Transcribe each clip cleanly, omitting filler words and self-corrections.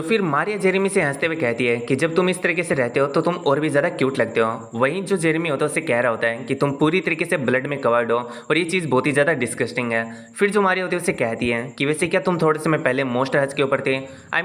फिर मारिया जेरेमी से हंसते हुए कहती है कि जब तुम इस तरीके से रहते हो तो तुम और भी ज़्यादा क्यूट लगते हो। वहीं जो जेरेमी होता है उससे कह रहा होता है कि तुम पूरी तरीके से ब्लड में कवर्ड हो और ये चीज़ बहुत ही ज़्यादा डिस्गस्टिंग है। फिर जो मारिया होती है उससे कहती है कि वैसे क्या तुम थोड़े समय पहले मोस्ट हज के ऊपर थे।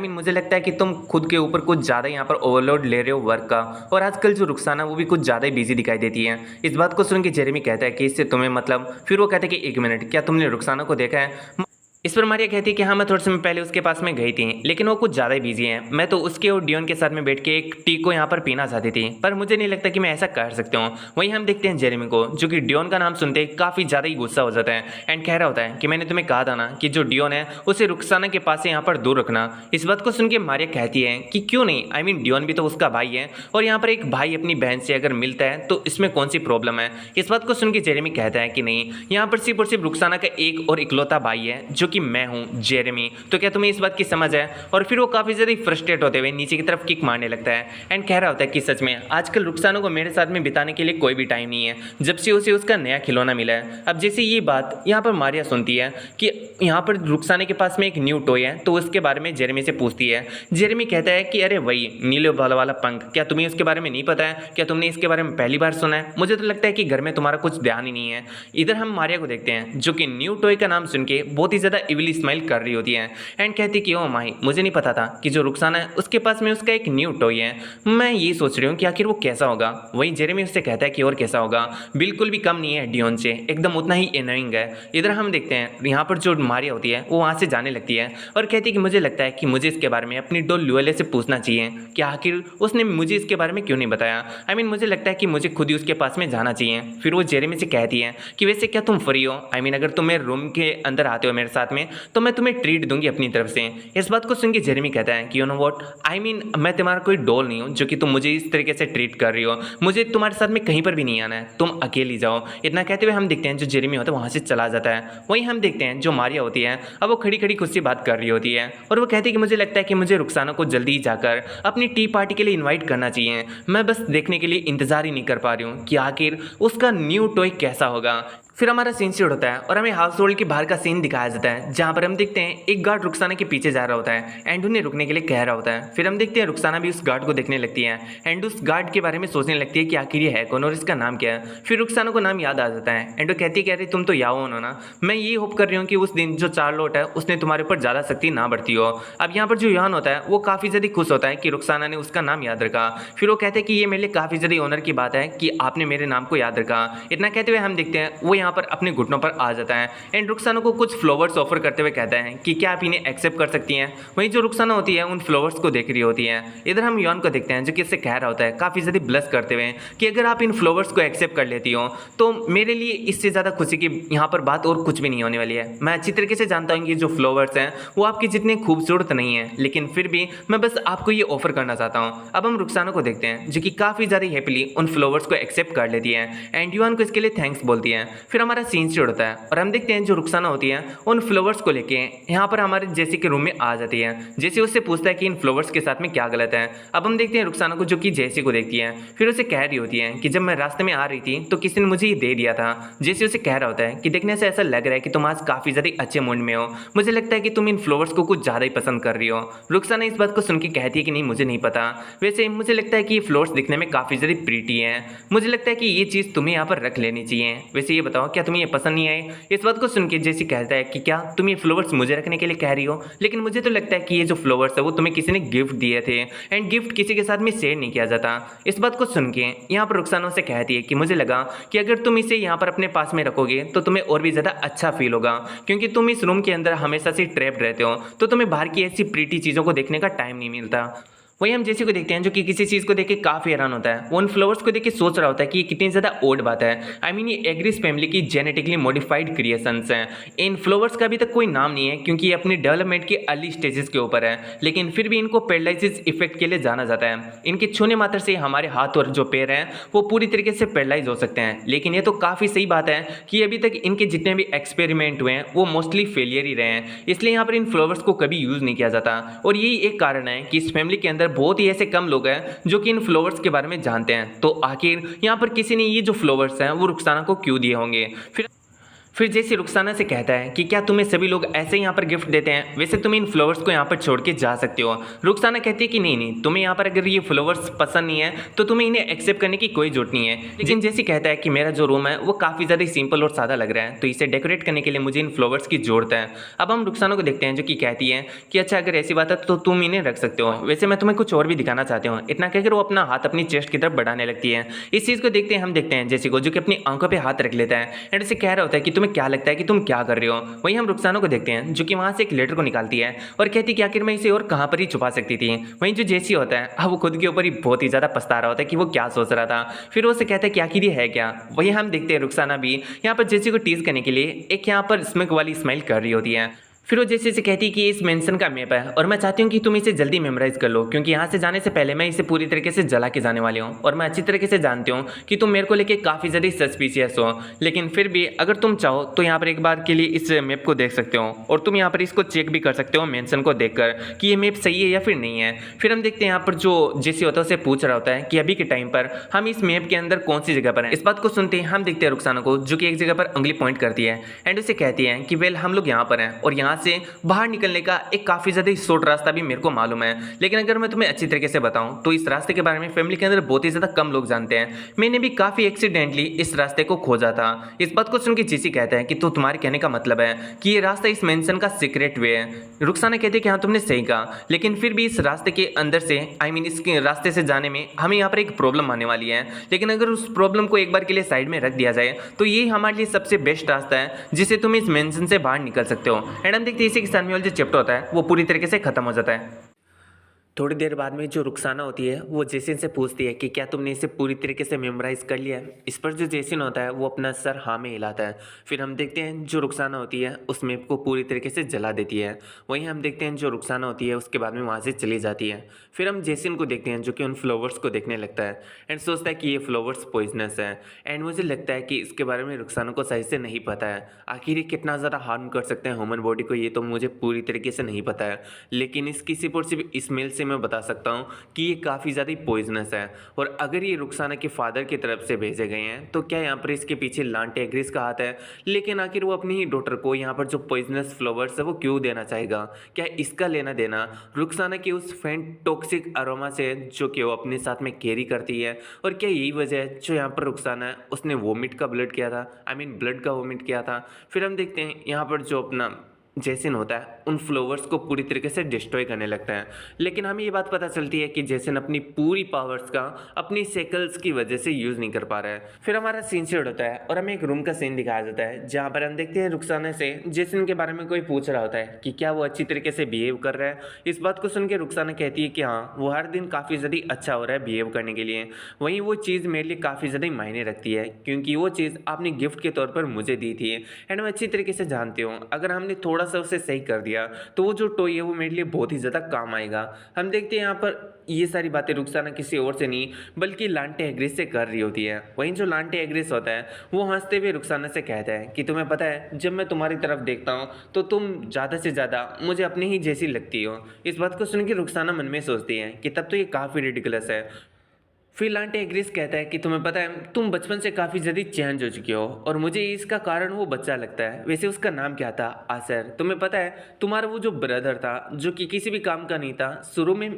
मुझे लगता है कि तुम खुद के ऊपर कुछ ज़्यादा यहाँ पर ओवरलोड ले रहे हो वर्क का, और आजकल जो रुखसाना वो भी कुछ ज़्यादा ही बिजी दिखाई देती है। इस बात को सुन के जेरेमी कहता है कि इससे तुम्हें मतलब। फिर वो कहते हैं कि एक मिनट, क्या तुमने रुखसाना को देखा है? इस पर मारिया कहती है कि हाँ, मैं थोड़े समय पहले उसके पास में गई थी, लेकिन वो कुछ ज़्यादा ही बिजी है। मैं तो उसके और डियोन के साथ में बैठ के एक टी को यहाँ पर पीना चाहती थी, पर मुझे नहीं लगता कि मैं ऐसा कर सकता हूँ। वहीं हम देखते हैं जेरेमी को, जो कि डियोन का नाम सुनते ही काफ़ी ज़्यादा ही गुस्सा हो जाता है एंड कह रहा होता है कि मैंने तुम्हें कहा था ना कि जो डियोन है उसे रुखसाना के पास से यहाँ पर दूर रखना। इस बात को सुन के मारिया कहती है कि क्यों नहीं, डियोन भी तो उसका भाई है, और यहाँ पर एक भाई अपनी बहन से अगर मिलता है तो इसमें कौन सी प्रॉब्लम है। इस बात को सुन के जेरेमी कहता है कि नहीं, यहाँ पर सिर्फ और सिर्फ रुखसाना का एक और इकलौता भाई है, जो कि मैं हूँ, जेरेमी। तो क्या तुम्हें इस बात की समझ है? और फिर वो काफ़ी ज़्यादा फ्रस्ट्रेट होते हुए नीचे की तरफ किक मारने लगता है एंड कह रहा होता है कि सच में आजकल रुखसाना को मेरे साथ में बिताने के लिए कोई भी टाइम नहीं है, जब से उसे उसका नया खिलौना मिला है। अब जैसे ये बात यहाँ पर मारिया सुनती है कि यहाँ पर रुखसाना के पास में एक न्यू टॉय है, तो उसके बारे में जेरेमी से पूछती है। जेरेमी कहता है कि अरे वही नीले बाल वाला पंख, क्या तुम्हें उसके बारे में नहीं पता है? क्या तुमने इसके बारे में पहली बार सुना है? मुझे तो लगता है कि घर में तुम्हारा कुछ ध्यान ही नहीं है। इधर हम मारिया को देखते हैं, जो कि न्यू टॉय का नाम सुन के बहुत ही ज़्यादा इविल स्माइल कर रही होती है एंड कहती कि ओ माही, मुझे नहीं पता था कि जो रुखसाना है उसके पास में उसका एक न्यू टॉय है। मैं ये सोच रही हूँ कि आखिर वो कैसा होगा। वहीं जेरेमी उससे कहता है कि और कैसा होगा, बिल्कुल भी कम नहीं है डियोन से, एकदम उतना ही एनोइंग है। इधर हम देखते हैं यहाँ पर जो मारिया होती है वो वहाँ से जाने लगती है और कहती है कि मुझे लगता है कि मुझे इसके बारे में अपनी डॉल ल्यूएले से पूछना चाहिए कि आखिर उसने मुझे इसके बारे में क्यों नहीं बताया। मुझे लगता है कि मुझे खुद ही उसके पास में जाना चाहिए। फिर वो जेरेमी से कहती है कि वैसे क्या तुम फ्री हो? अगर तुम मेरे रूम के अंदर आते हो मेरे साथ में, तो मैं तुम्हें ट्रीट दूंगी अपनी तरफ से। इस बात को सुन के जेरेमी कहता है कि यू नो व्हाट, मैं तुम्हारा कोई डॉल नहीं हूँ जो कि तुम मुझे इस तरीके से ट्रीट कर रही हो। मुझे तुम्हारे साथ में कहीं पर भी नहीं आना है, तुम अकेली जाओ। इतना कहते हुए हम देखते हैं जो जेरेमी होता है वहाँ से चला जाता है। वहीं हम देखते हैं जो मारिया होती है, अब वो खड़ी खड़ी खुद से बात कर रही होती है और वो कहती है कि मुझे लगता है कि मुझे रुखसाना को जल्दी ही जाकर अपनी टी पार्टी के लिए इन्वाइट करना चाहिए। मैं बस देखने के लिए इंतजार ही नहीं कर पा रही हूँ कि आखिर उसका न्यू टॉय कैसा होगा। फिर हमारा सीन शूट होता है और हमें हाउस होल्ड के बाहर का सीन दिखाया जाता है, जहाँ पर हम देखते हैं एक गार्ड रुखसाना के पीछे जा रहा होता है एंड उन्हें रुकने के लिए कह रहा होता है। फिर हम देखते हैं रुखसाना भी उस गार्ड को देखने लगती है एंड उस गार्ड के बारे में सोचने लगती है कि आखिर ये है कौन और इसका नाम क्या है। फिर रुखसाना को नाम याद आ जाता है एंड वो कहती है, कह रही तुम तो याओ हो ना, मैं ये होप कर रही हूँ कि उस दिन जो चार्लोट है उसने तुम्हारे ऊपर ज़्यादा शक्ति ना बढ़ती हो। अब यहाँ पर जो यान होता है वो काफ़ी ज़्यादा खुश होता है कि रुखसाना ने उसका नाम याद रखा। फिर वो कहते हैं कि ये मेरे लिए काफ़ी ज़्यादा ऑनर की बात है कि आपने मेरे नाम को याद रखा। इतना कहते हुए हम देखते हैं वो यहाँ पर अपने घुटनों आ जाता है एंड रुखसाना को कुछ फ्लावर्स ऑफर करते हुए कहता है कि क्या आप इन्हें एक्सेप्ट कर सकती हैं। वहीं जो रुखसाना होती है उन फ्लावर्स को देख रही होती है। इधर हम यॉन को देखते हैं जो कि इससे कह रहा होता है काफ़ी ज़्यादा ब्लश करते हुए कि अगर आप इन फ्लावर्स को एक्सेप्ट कर लेती हो तो मेरे लिए इससे ज़्यादा खुशी की यहाँ पर बात और कुछ भी नहीं होने वाली है। मैं अच्छी तरीके से जानता हूँ कि जो फ्लावर्स हैं वो आपके जितने खूबसूरत नहीं है, लेकिन फिर भी मैं बस आपको ये ऑफर करना चाहता हूँ। अब हम रुखसाना को देखते हैं जो कि काफ़ी ज़्यादा हैप्पीली उन फ्लावर्स को एक्सेप्ट कर लेती है एंड युआन को इसके लिए थैंक्स बोलती है। फिर हमारा सीन शुरू होता है और हम देखते हैं जो रुखसाना होती है उन फ्लावर्स को लेके यहाँ पर हमारे जेसी के रूम में आ जाती है। जेसी उससे पूछता है कि इन फ्लावर्स के साथ में क्या गलत है। अब हम देखते हैं रुखसाना को जो कि जेसी को देखती है, फिर उसे कह रही होती है कि जब मैं रास्ते में आ रही थी तो किसी ने मुझे ये दे दिया था। जेसी उसे कह रहा होता है कि देखने से ऐसा लग रहा है कि तुम आज काफ़ी ज़्यादा अच्छे मूड में हो, मुझे लगता है कि तुम इन फ्लावर्स को कुछ ज़्यादा ही पसंद कर रही हो। रुखसाना इस बात को सुन के कहती है कि नहीं, मुझे नहीं पता, वैसे मुझे लगता है कि ये फ्लावर्स दिखने में काफ़ी ज़्यादा प्रीटी है, मुझे लगता है कि ये चीज़ तुम्हें यहाँ पर रख लेनी चाहिए। वैसे ये बताओ क्या तुम्हें ये पसंद नहीं आए? इस बात को सुन के जेसी कहता है कि क्या तुम ये फ्लावर्स मुझे रखने के लिए कह रही हो, लेकिन मुझे तो लगता है कि ये जो फ्लावर्स है वो तुम्हें किसी ने गिफ्ट दिए थे एंड गिफ्ट किसी के साथ में शेयर नहीं किया जाता। इस बात को सुन के यहाँ पर रुखसाना से कहती है कि मुझे लगा कि अगर तुम इसे यहाँ पर अपने पास में रखोगे तो तुम्हें और भी ज़्यादा अच्छा फील होगा, क्योंकि तुम इस रूम के अंदर हमेशा से ट्रैप्ड रहते हो, तो तुम्हें बाहर की ऐसी प्रीटी चीज़ों को देखने का टाइम नहीं मिलता। वहीं हम जेसी को देखते हैं जो कि किसी चीज़ को देख के काफ़ी हैरान होता है। वो उन फ्लावर्स को देख के सोच रहा होता है कि ये कितनी ज़्यादा ओड बात है। ये एग्रीस फैमिली की जेनेटिकली मॉडिफाइड क्रिएशंस हैं। इन फ्लावर्स का अभी तक कोई नाम नहीं है क्योंकि ये अपनी डेवलपमेंट के अर्ली स्टेजेस के ऊपर है, लेकिन फिर भी इनको पैरालिसिस इफेक्ट के लिए जाना जाता है। इनके छूने मात्र से हमारे हाथ और जो पैर हैं वो पूरी तरीके से पैरालाइज हो सकते हैं, लेकिन ये तो काफ़ी सही बात है कि अभी तक इनके जितने भी एक्सपेरिमेंट हुए हैं वो मोस्टली फेलियर ही रहे हैं, इसलिए यहाँ पर इन फ्लावर्स को कभी यूज़ नहीं किया जाता। और यही एक कारण है कि इस फैमिली के अंदर बहुत ही ऐसे कम लोग हैं जो कि इन फ्लावर्स के बारे में जानते हैं। तो आखिर यहाँ पर किसी ने ये जो फ्लावर्स हैं वो रुखसाना को क्यों दिए होंगे? फिर जैसे रुखसाना से कहता है कि क्या तुम्हें सभी लोग ऐसे ही यहाँ पर गिफ्ट देते हैं, वैसे तुम इन फ्लावर्स को यहाँ पर छोड़ के जा सकते हो। रुखसाना कहती है कि नहीं नहीं, तुम्हें यहाँ पर अगर ये फ्लावर्स पसंद नहीं है तो तुम्हें इन्हें एक्सेप्ट करने की कोई जरूरत नहीं है। लेकिन जैसे कहता है कि मेरा जो रूम है वो काफ़ी ज़्यादा सिंपल और सादा लग रहा है, तो इसे डेकोरेट करने के लिए मुझे इन फ्लावर्स की जरूरत है। अब हम रुखसाना को देखते हैं जो कि कहती है कि अच्छा अगर ऐसी बात है तो तुम इन्हें रख सकते हो, वैसे मैं तुम्हें कुछ और भी दिखाना चाहती हूँ। इतना कहकर वो अपना हाथ अपनी चेस्ट की तरफ बढ़ाने लगती है। इस चीज़ को देखते हैं हम देखते हैं जैसे को जो कि अपनी आंखों पर हाथ रख लेता है एंड उसे कह रहा होता है कि तुम्हें क्या लगता है कि तुम क्या कर रहे हो। वहीं हम रुखसाना को देखते हैं जो कि वहां से एक लेटर को निकालती है और कहती है कि आखिर मैं इसे और कहां पर ही छुपा सकती थी। वहीं जो जेसी होता है अब वो खुद के ऊपर ही बहुत ही ज्यादा पछता रहा होता है कि वो क्या सोच रहा था। फिर वो उसे कहता है कि आखिर ये है क्या। वहीं हम देखते हैं रुखसाना भी यहाँ पर जेसी को टीज करने के लिए एक यहाँ पर स्मिक वाली स्माइल कर रही होती है। फिर वो जैसे से कहती है कि इस मेंशन का मैप है और मैं चाहती हूँ कि तुम इसे जल्दी मेमोराइज कर लो, क्योंकि यहाँ से जाने से पहले मैं इसे पूरी तरीके से जला के जाने वाली हूँ और मैं अच्छी तरीके से जानती हूँ कि तुम मेरे को लेके काफ़ी ज़्यादा सस्पिशियस हो। लेकिन फिर भी अगर तुम चाहो तो यहाँ पर एक बार के लिए इस मैप को देख सकते हो और तुम यहाँ पर इसको चेक भी कर सकते हो मेंशन को देखकर कि ये मैप सही है या फिर नहीं है। फिर हम देखते हैं यहाँ पर जो जेसी होता है उसे पूछ रहा होता है कि अभी के टाइम पर हम इस मैप के अंदर कौन सी जगह पर हैं। इस बात को सुनते हैं हम देखते हैं रुखसाना को जो कि एक जगह पर उंगली पॉइंट करती है एंड उसे कहती है कि वेल हम लोग यहाँ पर हैं और यहाँ से बाहर निकलने का एक काफी ज्यादा शॉर्ट रास्ता भी मेरे को मालूम है। लेकिन अगर मैं तुम्हें अच्छी तरीके से बताऊं तो इस रास्ते के बारे में फैमिली के अंदर बहुत ही ज्यादा कम लोग जानते हैं। मैंने भी काफी एक्सीडेंटली इस रास्ते को खोजा था। इस बात को सुन के जेसी कहता है कि तो तुम्हारे कहने का मतलब है कि ये रास्ता इस मेंशन का सीक्रेट वे है। रुखसाना कहती है कि हाँ तुमने सही कहा, लेकिन फिर भी इस रास्ते के अंदर से इसके रास्ते से जाने में हमें यहाँ पर एक प्रॉब्लम आने वाली है। लेकिन अगर उस प्रॉब्लम को एक बार के लिए साइड में रख दिया जाए तो ये हमारे लिए सबसे बेस्ट रास्ता है जिससे तुम इस मेंशन से बाहर निकल सकते हो। एंड हम देखते हैं इसी के साथ में जो चैप्टर होता है वो पूरी तरीके से खत्म हो जाता है। थोड़ी देर बाद में जो रुखसाना होती है वो जेसिन से पूछती है कि क्या तुमने इसे पूरी तरीके से मेमोराइज कर लिया है। इस पर जो जेसिन होता है वो अपना सर हाँ में हिलाता है। फिर हम देखते हैं जो रुखसाना होती है उस मैप को पूरी तरीके से जला देती है। वहीं हम देखते हैं जो रुखसाना होती है उसके बाद में वहाँ से चली जाती है। फिर हम जेसिन को देखते हैं जो कि उन फ्लावर्स को देखने लगता है एंड सोचता है कि ये फ्लावर्स पॉइजनस है। एंड मुझे लगता है कि इसके बारे में रुखसाना को सही से नहीं पता है। आखिर ये कितना ज़्यादा हार्म कर सकते हैं ह्यूमन बॉडी को ये तो मुझे पूरी तरीके से नहीं पता है, लेकिन इसकी सिर्फ और सिर्फ स्मेल से मैं बता सकता हूँ कि ये काफ़ी ज़्यादा पॉइजनस है। और अगर ये रुखसाना के फादर की तरफ से भेजे गए हैं तो क्या यहाँ पर इसके पीछे लांटे एग्रिस का हाथ है। लेकिन आखिर वो अपनी ही डॉटर को यहाँ पर जो पॉइजनस फ्लावर्स है वो क्यों देना चाहेगा। क्या इसका लेना देना रुखसाना की उस फेंट टॉक्सिक अरोमा से जो कि वो अपने साथ में कैरी करती है। और क्या यही वजह है जो यहाँ पर रुखसाना है उसने वोमिट का ब्लड किया था, ब्लड का वोमिट किया था। फिर हम देखते हैं यहाँ पर जो अपना जेसिन होता है उन फ्लावर्स को पूरी तरीके से डिस्ट्रॉय करने लगता है। लेकिन हमें ये बात पता चलती है कि जेसिन अपनी पूरी पावर्स का अपनी सेकल्स की वजह से यूज़ नहीं कर पा रहा है। फिर हमारा सीन शेड होता है और हमें एक रूम का सीन दिखाया जाता है जहाँ पर हम देखते हैं रुखसाना से जेसिन के बारे में कोई पूछ रहा होता है कि क्या वो अच्छी तरीके से बिहेव कर रहा है। इस बात को सुन के रुखसाना कहती है कि हाँ वो हर दिन काफ़ी ज़्यादा अच्छा हो रहा है बिहेव करने के लिए। वहीं वो चीज़ मेरे लिए काफ़ी ज़्यादा मायने रखती है क्योंकि वो चीज़ आपने गिफ्ट के तौर पर मुझे दी थी एंड मैं अच्छी तरीके से जानती हूँ अगर हमने थोड़ा सा उसे सही कर दिया तो वो जो टॉय है वो मेरे लिए बहुत ही ज़्यादा काम आएगा। हम देखते हैं यहाँ पर ये सारी बातें रुखसाना किसी और से नहीं बल्कि लांटे एग्रिस से कर रही होती है। वहीं जो लांटे एग्रिस होता है वो हंसते हुए रुखसाना से कहता है कि तुम्हें पता है जब मैं तुम्हारी तरफ देखता हूँ तो तुम ज़्यादा से ज़्यादा मुझे अपनी ही जैसी लगती हो। इस बात को सुन के रुखसाना मन में सोचती है कि तब तो ये काफ़ी रिडिकुलस है। फिर लांटे एग्रिस कहता है कि तुम्हें पता है तुम बचपन से काफ़ी ज़्यादा चेंज हो चुके हो और मुझे इसका कारण वो बच्चा लगता है। वैसे उसका नाम क्या था? आसर। तुम्हें पता है तुम्हारा वो जो ब्रदर था जो कि किसी भी काम का नहीं था, शुरू में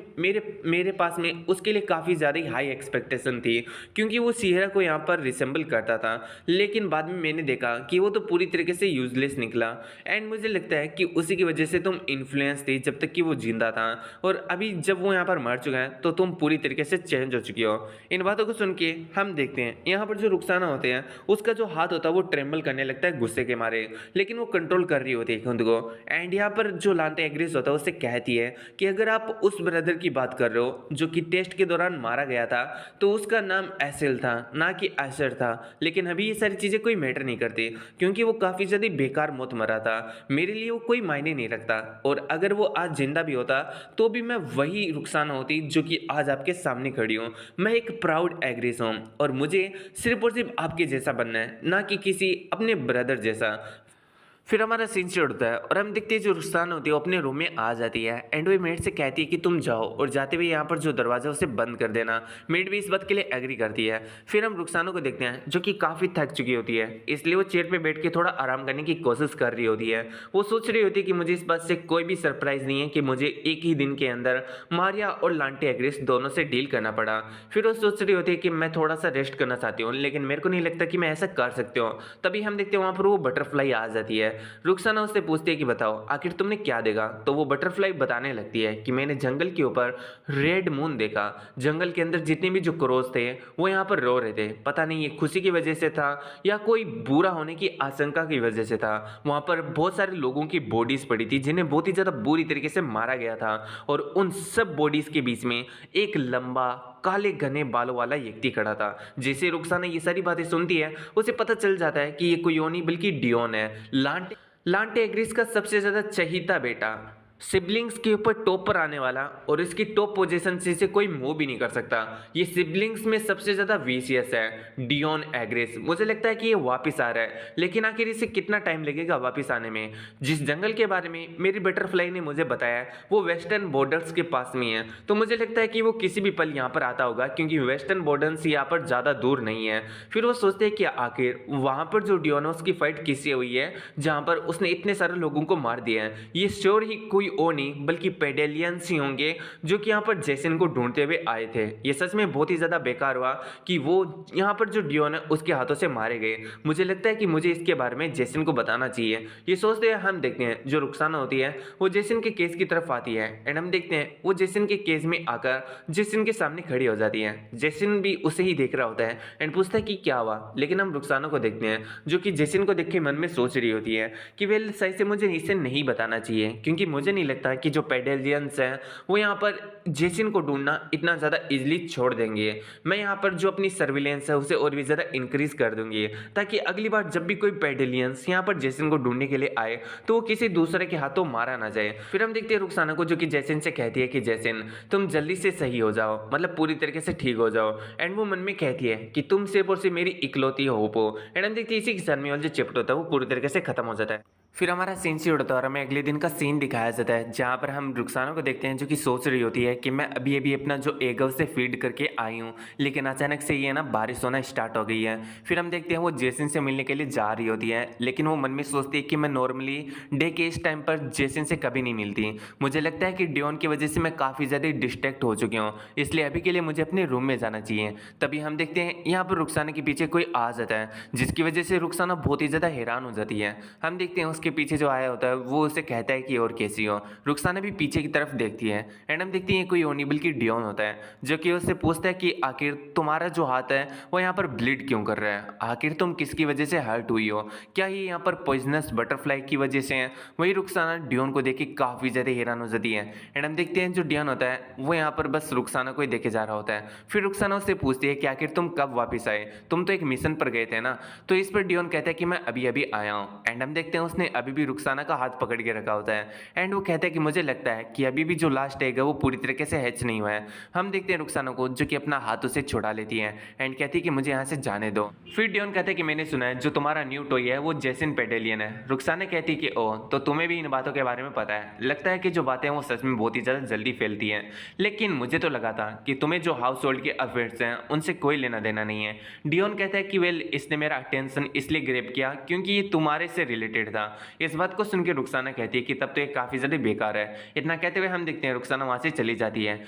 मेरे पास में उसके लिए काफ़ी ज़्यादा हाई एक्सपेक्टेशन थी क्योंकि वो सिहरा को यहाँ पर रिसेंबल करता था। लेकिन बाद में मैंने देखा कि वो तो पूरी तरीके से यूजलेस निकला एंड मुझे लगता है कि उसी की वजह से तुम इन्फ्लुएंस थी जब तक कि वो जिंदा था और अभी जब वो यहाँ पर मर चुका है तो तुम पूरी तरीके से चेंज हो चुकी हो। इन बातों को सुन के हम देखते हैं यहाँ पर जो रुखसाना होते हैं उसका जो हाथ होता है वो ट्रेम्बल करने लगता है गुस्से के मारे, लेकिन वो कंट्रोल कर रही होती है खुद को। एंड यहाँ पर जो लांटे एग्रिस होता है उससे कहती है कि अगर आप उस ब्रदर की बात कर रहे हो जो कि टेस्ट के दौरान मारा गया था तो उसका नाम एसेल था ना कि एशर था। लेकिन अभी ये सारी चीज़ें कोई मैटर नहीं करती क्योंकि वो काफ़ी ज़्यादा बेकार मौत मरा था। मेरे लिए वो कोई मायने नहीं रखता और अगर वो आज जिंदा भी होता तो भी मैं वही रुखसाना होती जो कि आज आपके सामने खड़ी हूँ। मैं एक प्राउड एग्रिस हूँ और मुझे सिर्फ और सिर्फ आपके जैसा बनना है ना कि किसी अपने ब्रदर जैसा। फिर हमारा सीन शुरू होता है और हम देखते हैं जो रुखसाना होती है वो अपने रूम में आ जाती है एंड वो मेड से कहती है कि तुम जाओ और जाते हुए यहाँ पर जो दरवाजा है उसे बंद कर देना। मेड भी इस बात के लिए एग्री करती है। फिर हम रुखसाना को देखते हैं जो कि काफ़ी थक चुकी होती है, इसलिए वो चेयर पे बैठ के थोड़ा आराम करने की कोशिश कर रही होती है। वो सोच रही होती है कि मुझे इस बात से कोई भी सरप्राइज नहीं है कि मुझे एक ही दिन के अंदर मारिया और लांटे एग्रेस दोनों से डील करना पड़ा। फिर वो सोच रही होती है कि मैं थोड़ा सा रेस्ट करना चाहती हूँ, लेकिन मेरे को नहीं लगता कि मैं ऐसा कर सकती हूँ। तभी हम देखते हैं वहाँ पर वो बटरफ्लाई आ जाती है। रुखसाना उससे पूछती है कि बताओ आखिर तुमने क्या देखा। तो वो बटरफ्लाई बताने लगती है कि मैंने जंगल के ऊपर रेड मून देखा। जंगल के अंदर जितने भी जो क्रोज थे वो यहाँ पर रो रहे थे, पता नहीं ये खुशी की वजह से था या कोई बुरा होने की आशंका की वजह से था। वहाँ पर बहुत सारे लोगों की बॉडीज पड़ी थी जिन्हें बहुत ही ज़्यादा बुरी तरीके से मारा गया था, और उन सब बॉडीज के बीच में एक लंबा काले घने बालों वाला व्यक्ति खड़ा था। जैसे रुखसाना ये सारी बातें सुनती है उसे पता चल जाता है कि ये कोई और नहीं बल्कि डियोन है, लांटे एग्रिस का सबसे ज्यादा चहीता बेटा, सिबलिंग्स के ऊपर टॉप पर आने वाला, और इसकी टॉप पोजीशन से इसे कोई मूव भी नहीं कर सकता। ये सिबलिंग्स में सबसे ज्यादा वीसियस है, डियोन एग्रेस। मुझे लगता है कि ये वापस आ रहा है, लेकिन आखिर इसे कितना टाइम लगेगा वापस आने में। जिस जंगल के बारे में मेरी बटरफ्लाई ने मुझे बताया वो वेस्टर्न बॉर्डर्स के पास में है, तो मुझे लगता है कि वो किसी भी पल यहाँ पर आता होगा, क्योंकि वेस्टर्न बॉर्डर्स यहाँ पर ज्यादा दूर नहीं है। फिर वो सोचते हैं कि आखिर वहां पर जो डियोनोस की फाइट किससे हुई है जहां पर उसने इतने सारे लोगों को मार दिया है। ये श्योर ही कोई और नहीं बल्कि पेडेलियंस ही होंगे जो कि यहाँ पर जेसन को ढूंढते हुए आए थे। ये सच में बहुत ही ज्यादा बेकार हुआ कि वो यहाँ पर जो डियोन है उसके हाथों से मारे गए। मुझे लगता है कि मुझे इसके बारे में जेसन को बताना चाहिए। ये सोचते हैं हम देखते हैं जो रुखसाना होती है वो जेसन के केस की तरफ आती है एंड हम देखते हैं वो जेसन के केस में आकर जेसन के सामने खड़ी हो जाती है। जेसन भी उसे ही देख रहा होता है एंड पूछता है कि क्या हुआ, लेकिन हम रुखसाना को देखते हैं जो कि जेसन को देख के मन में सोच रही होती है कि वेल सही से मुझे इसे नहीं बताना चाहिए, क्योंकि मुझे नहीं लगता कि जो पेडेलियंस हैं वो यहाँ पर जेसन को ढूंढना इतना ज़्यादा इजीली छोड़ देंगे। मैं यहाँ पर जो अपनी सर्विलेंस है उसे और भी ज़्यादा इंक्रीज कर दूंगी, ताकि अगली बार जब भी कोई पेडेलियंस यहाँ पर जेसन को ढूंढने के लिए आए तो वो किसी दूसरे के हाथों मारा ना जाए। फिर हम देखते हैं रुखसाना को जो कि जेसन से कहती है कि जेसन तुम जल्दी से सही हो जाओ, मतलब पूरी तरीके से ठीक हो जाओ। एंड वो मन में कहती है कि तुम सिर्फ और सिर्फ मेरी इकलौती होप हो। एंड हम देखते हैं इसी के साथ में जो चैप्टर होता है वो पूरी तरीके से खत्म हो जाता है। फिर हमारा सीन से उड़ता है और हमें अगले दिन का सीन दिखाया जाता है जहाँ पर हम रुखसाना को देखते हैं जो कि सोच रही होती है कि मैं अभी अभी अपना जो एग से फीड करके आई हूँ, लेकिन अचानक से ये ना बारिश होना स्टार्ट हो गई है। फिर हम देखते हैं वो जेसन से मिलने के लिए जा रही होती है, लेकिन वो मन में सोचती है कि मैं नॉर्मली डे के इस टाइम पर जेसन से कभी नहीं मिलती। मुझे लगता है कि डियोन की वजह से मैं काफ़ी ज़्यादा डिस्ट्रैक्ट हो चुकी हूँ, इसलिए अभी के लिए मुझे अपने रूम में जाना चाहिए। तभी हम देखते हैं यहाँ पर रुखसाना के पीछे कोई आ जाता है, जिसकी वजह से रुखसाना बहुत ही ज़्यादा हैरान हो जाती है। हम देखते हैं उसके पीछे जो आया होता है वो उसे कहता है कि और कैसी हो। रुखसाना भी पीछे की तरफ देखती है एंड हम देखते हैं कोई और नहीं बल्कि डियोन होता है जो कि उससे पूछता है कि आखिर तुम्हारा जो हाथ है वो यहाँ पर ब्लीड क्यों कर रहा है, आखिर तुम किसकी वजह से हर्ट हुई हो, क्या ये यहाँ पर पॉइजनस बटरफ्लाई की वजह से है। वही रुखसाना डियोन को देख के काफ़ी ज़्यादा हैरान हो जाती है एंड हम देखते हैं जो डियोन होता है वो यहाँ पर बस रुखसाना को ही देखे जा रहा होता है। फिर रुखसाना उससे पूछती है कि आखिर तुम कब वापस आए, तुम तो एक मिशन पर गए थे ना। तो इस पर डियोन कहता है कि मैं अभी अभी आया हूँ एंड हम देखते हैं उसने अभी भी रुखसाना का हाथ पकड़ के रखा होता है एंड वो कहता है कि मुझे लगता है कि अभी भी जो लास्ट एग है वो पूरी तरीके से हैच नहीं हुआ है। हम देखते हैं रुखसाना को जो कि अपना हाथ उसे छुड़ा लेती है एंड कहती है कि मुझे यहाँ से जाने दो। फिर डियोन कहता है कि मैंने सुना है जो तुम्हारा न्यू टॉय है वो जेसन पेडेलियन है। रुखसाना कहती है कि ओ तो तुम्हें भी इन बातों के बारे में पता है, लगता है कि जो बातें हैं वो सच में बहुत ही ज़्यादा जल्दी फैलती हैं, लेकिन मुझे तो लगा था कि तुम्हें जो हाउस होल्ड के अफेयर्स हैं उनसे कोई लेना देना नहीं है। डियोन कहता है कि वेल इसने मेरा अटेंशन इसलिए ग्रैब किया क्योंकि ये तुम्हारे से रिलेटेड था। इस बात को सुनकर रुखसाना कहती है कि तब तो ये काफ़ी ज़्यादा बेकार है। इतना कहते हुए हम देखते हैं रुखसाना वहाँ से चली जाती है।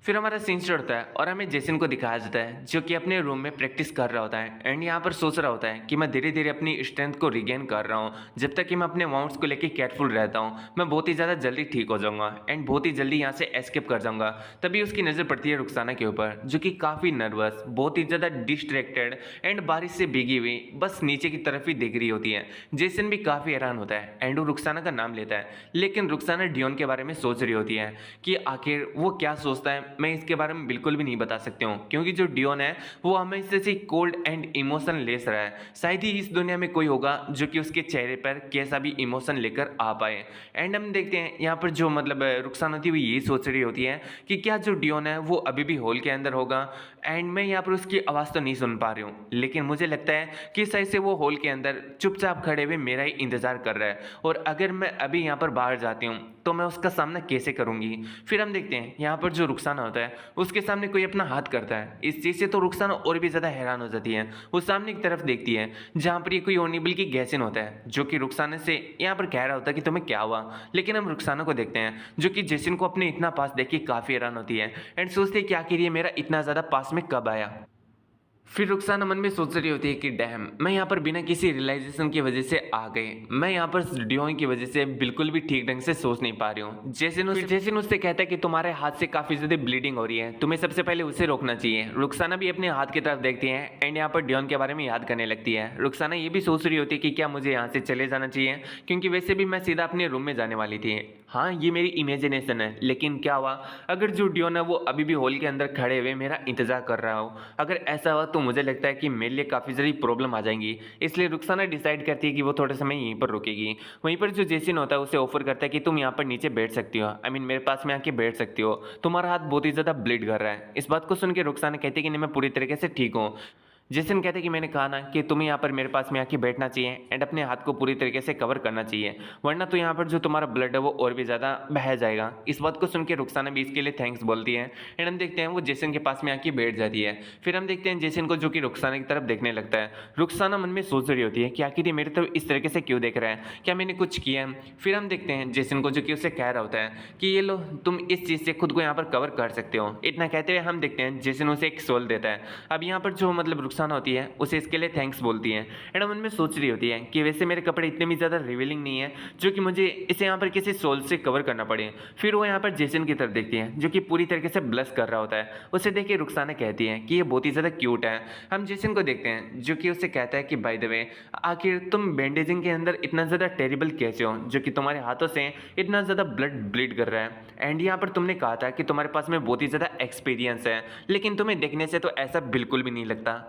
फिर हमारा सीन चढ़ता है और हमें जेसन को दिखाया जाता है जो कि अपने रूम में प्रैक्टिस कर रहा होता है एंड यहाँ पर सोच रहा होता है कि मैं धीरे धीरे अपनी स्ट्रेंथ को रिगेन कर रहा हूँ। जब तक कि मैं अपने वाउंड्स को लेकर केयरफुल रहता हूँ मैं बहुत ही ज़्यादा जल्दी ठीक हो जाऊँगा एंड बहुत ही जल्दी यहाँ से एस्केप कर जाऊँगा। तभी उसकी नज़र पड़ती है रुखसाना के ऊपर जो कि काफ़ी नर्वस, बहुत ही ज़्यादा डिस्ट्रैक्टेड एंड बारिश से भीगी हुई बस नीचे की तरफ ही देख रही होती है। जेसन भी काफ़ी हैरान होता है एंड वो रुखसाना का नाम लेता है, लेकिन रुखसाना डियोन के बारे में सोच रही होती है कि आखिर वो क्या सोचता है मैं इसके बारे में बिल्कुल भी नहीं बता सकती हूँ, क्योंकि जो डियोन है वो हमेशा से कोल्ड एंड इमोशन लेस रहा है। शायद ही इस दुनिया में कोई होगा जो कि उसके चेहरे पर कैसा भी इमोशन लेकर आ पाए। एंड हम देखते हैं यहाँ पर जो मतलब रुखसाना थी वो ये सोच रही होती है कि क्या जो डियोन है वो अभी भी हॉल के अंदर होगा। एंड मैं यहाँ पर उसकी आवाज़ तो नहीं सुन पा रही हूँ, लेकिन मुझे लगता है कि शायद से वो हॉल के अंदर चुपचाप खड़े हुए मेरा ही इंतजार कर रहा है, और अगर मैं अभी यहाँ पर बाहर जाती हूँ तो मैं उसका सामना कैसे करूँगी। फिर हम देखते हैं यहाँ पर जो रुखसाना होता है उसके सामने कोई अपना हाथ करता है। इस चीज़ से तो रुखसाना और भी ज़्यादा हैरान हो जाती है। वो सामने की तरफ देखती है जहाँ पर ये कोई ओनिबल की गैसिन होता है, जो कि रुखसाना से यहाँ पर कह रहा होता है कि तुम्हें क्या हुआ। लेकिन हम रुखसाना को देखते हैं जो कि जेसिन को अपने इतना पास देख के काफ़ी हैरान होती है एंड सोचती है कि आखिर ये मेरा इतना ज़्यादा पास में कब आया। फिर रुखसाना मन में सोच रही होती है कि डैम, मैं यहाँ पर बिना किसी रियलाइजेशन की वजह से आ गई। मैं यहाँ पर डियोन की वजह से बिल्कुल भी ठीक ढंग से सोच नहीं पा रही हूँ। जेसिन उससे कहता है कि तुम्हारे हाथ से काफी ज्यादा ब्लीडिंग हो रही है, तुम्हें सबसे पहले उसे रोकना चाहिए। रुखसाना भी अपने हाथ की तरफ देखती है एंड यहाँ पर डियोन के बारे में याद करने लगती है। रुखसाना ये भी सोच रही होती है कि क्या मुझे यहाँ से चले जाना चाहिए, क्योंकि वैसे भी मैं सीधा अपने रूम में जाने वाली थी। हाँ, ये मेरी इमेजिनेशन है, लेकिन क्या हुआ अगर जो डियोन है वो अभी भी हॉल के अंदर खड़े हुए मेरा इंतजार कर रहा हो। अगर ऐसा हुआ तो मुझे लगता है कि मेरे लिए काफ़ी सारी प्रॉब्लम आ जाएंगी। इसलिए रुखसाना डिसाइड करती है कि वो थोड़ा समय यहीं पर रुकेगी। वहीं पर जो जेसिन होता है उसे ऑफर करता है कि तुम यहाँ पर नीचे बैठ सकती हो, आई मीन मेरे पास में आके बैठ सकती हो, तुम्हारा हाथ बहुत ही ज़्यादा ब्लीड कर रहा है। इस बात को सुन के रुखसाना कहती है कि नहीं, मैं पूरी तरीके से ठीक हूँ। जेसन कहते कि मैंने कहा ना कि तुम्हें यहाँ पर मेरे पास में आके बैठना चाहिए एंड अपने हाथ को पूरी तरीके से कवर करना चाहिए, वरना तो यहाँ पर जो तुम्हारा ब्लड है वो और भी ज़्यादा बह जाएगा। इस बात को सुन के रुखसाना भी इसके लिए थैंक्स बोलती है एंड हम देखते हैं वो जेसन के पास में आके बैठ जाती है। फिर हम देखते हैं जेसन को जो कि रुखसाना की तरफ देखने लगता है। रुखसाना मन में सोच रही होती है कि आखिर ये मेरे तरफ इस तरीके से क्यों देख रहा है, क्या मैंने कुछ किया है। फिर हम देखते हैं जेसन को जो कि उसे कह रहा होता है कि ये लो, तुम इस चीज़ से खुद को यहाँ पर कवर कर सकते हो। इतना कहते हुए हम देखते हैं जेसन उसे एक सोल देता है। अब यहाँ पर जो मतलब रुखसाना होती है उसे इसके लिए थैंक्स बोलती है एंड मन में सोच रही होती है कि वैसे मेरे कपड़े इतने भी ज़्यादा रिवीलिंग नहीं है जो कि मुझे इसे यहाँ पर किसी सोल से कवर करना पड़े। फिर वो यहाँ पर जेसन की तरफ देखती है जो कि पूरी तरीके से ब्लश कर रहा होता है। उसे देख के रुखसाना कहती है कि ये बहुत ही ज़्यादा क्यूट है। हम जेसन को देखते हैं जो कि उसे कहता है कि बाय द वे, आखिर तुम बैंडेजिंग के अंदर इतना ज़्यादा टेरिबल कैसे हो जो कि तुम्हारे हाथों से इतना ज़्यादा ब्लड ब्लीड कर रहा है। एंड यहाँ पर तुमने कहा था कि तुम्हारे पास में बहुत ही ज़्यादा एक्सपीरियंस है, लेकिन तुम्हें देखने से तो ऐसा बिल्कुल भी नहीं लगता।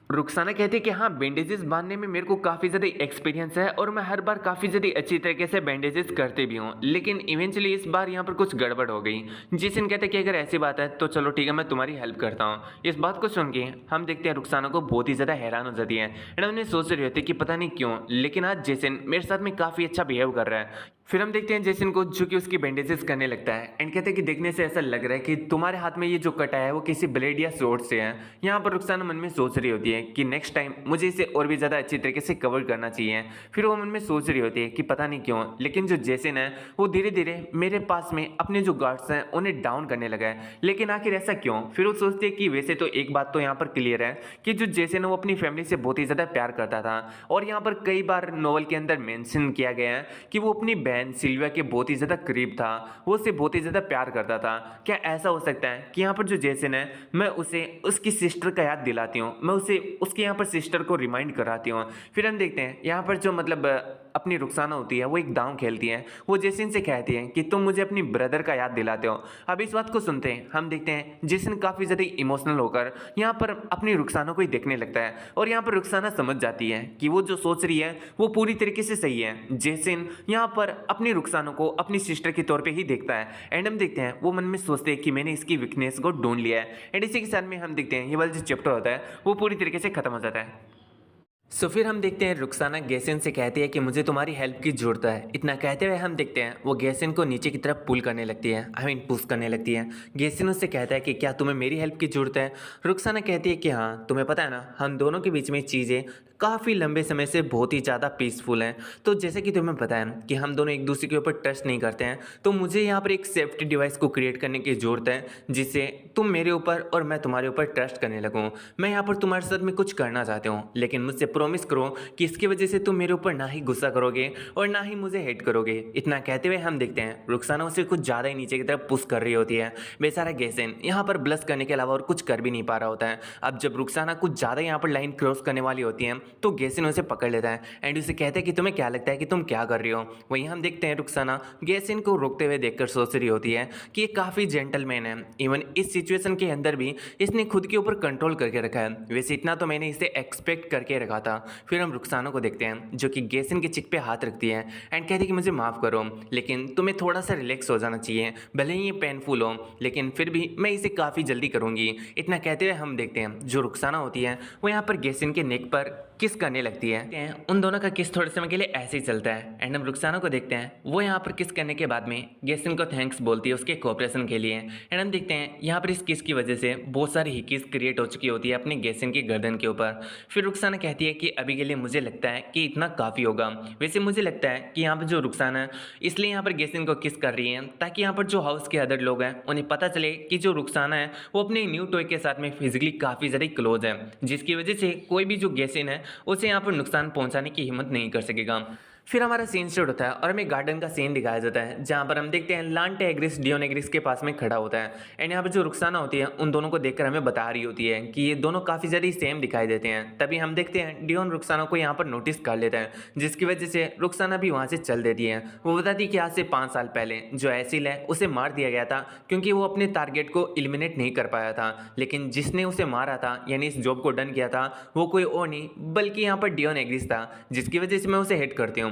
रुखसाना कहती है कि हाँ, बैंडेजेस बांधने में मेरे को काफ़ी ज़्यादा एक्सपीरियंस है और मैं हर बार काफ़ी ज़्यादा अच्छी तरीके से बैंडेजेस करते भी हूँ, लेकिन इवेंचुअली इस बार यहाँ पर कुछ गड़बड़ हो गई। जिसन कहते हैं कि अगर ऐसी बात है तो चलो ठीक है, मैं तुम्हारी हेल्प करता हूँ। इस बात को सुन के हम देखते हैं रुखसाना को बहुत ही ज़्यादा हैरान हो जाती है एंड उन्हें सोच रही होती है कि पता नहीं क्यों, लेकिन आज जेसन मेरे साथ में काफ़ी अच्छा बिहेव कर रहा है। फिर हम देखते हैं जेसन को जो कि उसकी बैंडेजेस करने लगता है एंड कहते हैं कि देखने से ऐसा लग रहा है कि तुम्हारे हाथ में ये जो कटा है वो किसी ब्लेड या स्वॉर्ड से है। यहाँ पर रुखसाना मन में सोच रही होती है कि नेक्स्ट टाइम मुझे इसे और भी ज़्यादा अच्छी तरीके से कवर करना चाहिए। फिर वो मन में सोच रही होती है कि पता नहीं क्यों, लेकिन जो जेसन है वो धीरे धीरे मेरे पास में अपने जो गार्ड्स हैं उन्हें डाउन करने लगा है, लेकिन आखिर ऐसा क्यों। फिर वो सोचती है कि वैसे तो एक बात तो यहाँ पर क्लियर है कि जो जेसन है वो अपनी फैमिली से बहुत ही ज़्यादा प्यार करता था, और यहाँ पर कई बार नॉवल के अंदर मेंशन किया गया है कि वो अपनी बहन सिल्विया के बहुत ही ज़्यादा करीब था, वो उससे बहुत ही ज़्यादा प्यार करता था। क्या ऐसा हो सकता है कि यहाँ पर जो जेसन है मैं उसे उसकी सिस्टर का याद दिलाती हूँ, मैं उसे उसके यहाँ पर सिस्टर को रिमाइंड कराती हूँ। फिर हम देखते हैं यहाँ पर जो मतलब अपनी रुखसाना होती है वो एक दांव खेलती है। वो जेसन से कहती है कि तुम मुझे अपनी ब्रदर का याद दिलाते हो। अब इस बात को सुनते हैं हम देखते हैं जेसन काफ़ी ज़्यादा इमोशनल होकर यहाँ पर अपनी रुखसाना को ही देखने लगता है, और यहाँ पर रुखसाना समझ जाती है कि वो जो सोच रही है वो पूरी तरीके से सही है। जेसन यहाँ पर अपनी रुखसाना को अपनी सिस्टर के तौर पे ही देखता है एंड हम देखते हैं वो मन में सोचते हैं कि मैंने इसकी वीकनेस को ढूंढ लिया है। एंड इसी के साथ में हम देखते हैं ये वाला जो चैप्टर होता है वो पूरी तरीके से खत्म हो जाता है। फिर हम देखते हैं रुखसाना गेसन से कहती है कि मुझे तुम्हारी हेल्प की जरूरत है। इतना कहते हुए हम देखते हैं वो गेसन को नीचे की तरफ पुल करने लगती है, आई मीन पुश करने लगती है। गेसन उससे कहता है कि क्या तुम्हें मेरी हेल्प की जरूरत है। रुखसाना कहती है कि हाँ, तुम्हें पता है ना हम दोनों के बीच में चीज़ें काफ़ी लंबे समय से बहुत ही ज़्यादा पीसफुल हैं, तो जैसे कि तुम्हें पता है कि हम दोनों एक दूसरे के ऊपर ट्रस्ट नहीं करते हैं, तो मुझे यहाँ पर एक सेफ्टी डिवाइस को क्रिएट करने की ज़रूरत है जिससे तुम मेरे ऊपर और मैं तुम्हारे ऊपर ट्रस्ट करने लगूँ। मैं यहाँ पर तुम्हारे साथ में कुछ करना चाहती हूँ, लेकिन मुझसे प्रॉमिस करो कि इसकी वजह से तुम मेरे ऊपर ना ही गुस्सा करोगे और ना ही मुझे हेट करोगे। इतना कहते हुए हम देखते हैं रुखसाना उसे कुछ ज़्यादा ही नीचे की तरफ पुश कर रही होती है। बेचारा गेसन यहाँ पर ब्लश करने के अलावा और कुछ कर भी नहीं पा रहा होता है। अब जब रुखसाना कुछ ज़्यादा यहाँ पर लाइन क्रॉस करने वाली होती है तो गेसिन उसे पकड़ लेता है एंड उसे कहता है कि तुम्हें क्या लगता है कि तुम क्या कर रही हो। वहीं हम देखते हैं रुखसाना गेसिन को रोकते हुए देखकर सोच रही होती है कि ये काफ़ी जेंटलमैन है, इवन इस सिचुएशन के अंदर भी इसने खुद के ऊपर कंट्रोल करके रखा है। वैसे इतना तो मैंने इसे एक्सपेक्ट करके रखा था। फिर हम रुखसाना को देखते हैं जो कि गेसिन के चिक पे हाथ रखती है एंड कहती है कि मुझे माफ़ करो, लेकिन तुम्हें थोड़ा सा रिलैक्स हो जाना चाहिए, भले ही ये पेनफुल हो लेकिन फिर भी मैं इसे काफ़ी जल्दी करूँगी। इतना कहते हुए हम देखते हैं जो रुखसाना होती है वो यहाँ पर गेसिन के नेक पर किस करने लगती है। उन दोनों का किस थोड़े समय के लिए ऐसे ही चलता है एंड हम रुखसाना को देखते हैं वो यहाँ पर किस करने के बाद में गेसिन को थैंक्स बोलती है उसके कोऑपरेशन के लिए। एंड हम देखते हैं यहाँ पर इस किस की वजह से बहुत सारी हिकिस क्रिएट हो चुकी होती है अपने गेसिन की गर्दन के ऊपर। फिर रुखसाना कहती है कि अभी के लिए मुझे लगता है कि इतना काफ़ी होगा। वैसे मुझे लगता है कि यहाँ पर जो रुखसाना है इसलिए यहाँ पर गेसिन को किस कर रही है ताकि यहाँ पर जो हाउस के अदर लोग हैं उन्हें पता चले कि जो रुखसाना है वो अपने न्यू टॉय के साथ में फिजिकली काफ़ी ज़्यादा क्लोज है, जिसकी वजह से कोई भी जो गेसिन है उसे यहाँ पर नुकसान पहुँचाने की हिम्मत नहीं कर सकेगा। फिर हमारा सीन शूट होता है और हमें गार्डन का सीन दिखाया जाता है जहाँ पर हम देखते हैं लांटे एग्रिस डियोन एग्रिस के पास में खड़ा होता है एंड यहाँ पर जो रुखसाना होती है उन दोनों को देखकर हमें बता रही होती है कि ये दोनों काफ़ी ज़्यादा सेम दिखाई देते हैं। तभी हम देखते हैं डियोन रुखसाना को यहाँ पर नोटिस कर लेता है, जिसकी वजह से रुखसाना भी वहाँ से चल देती है। वो बताती है कि आज से 5 साल पहले जो एसिल है उसे मार दिया गया था क्योंकि वो अपने टारगेट को एलिमिनेट नहीं कर पाया था, लेकिन जिसने उसे मारा था यानी इस जॉब को डन किया था वो कोई और नहीं बल्कि यहाँ पर डियोन एग्रिस था, जिसकी वजह से मैं उसे हेट करती हूँ।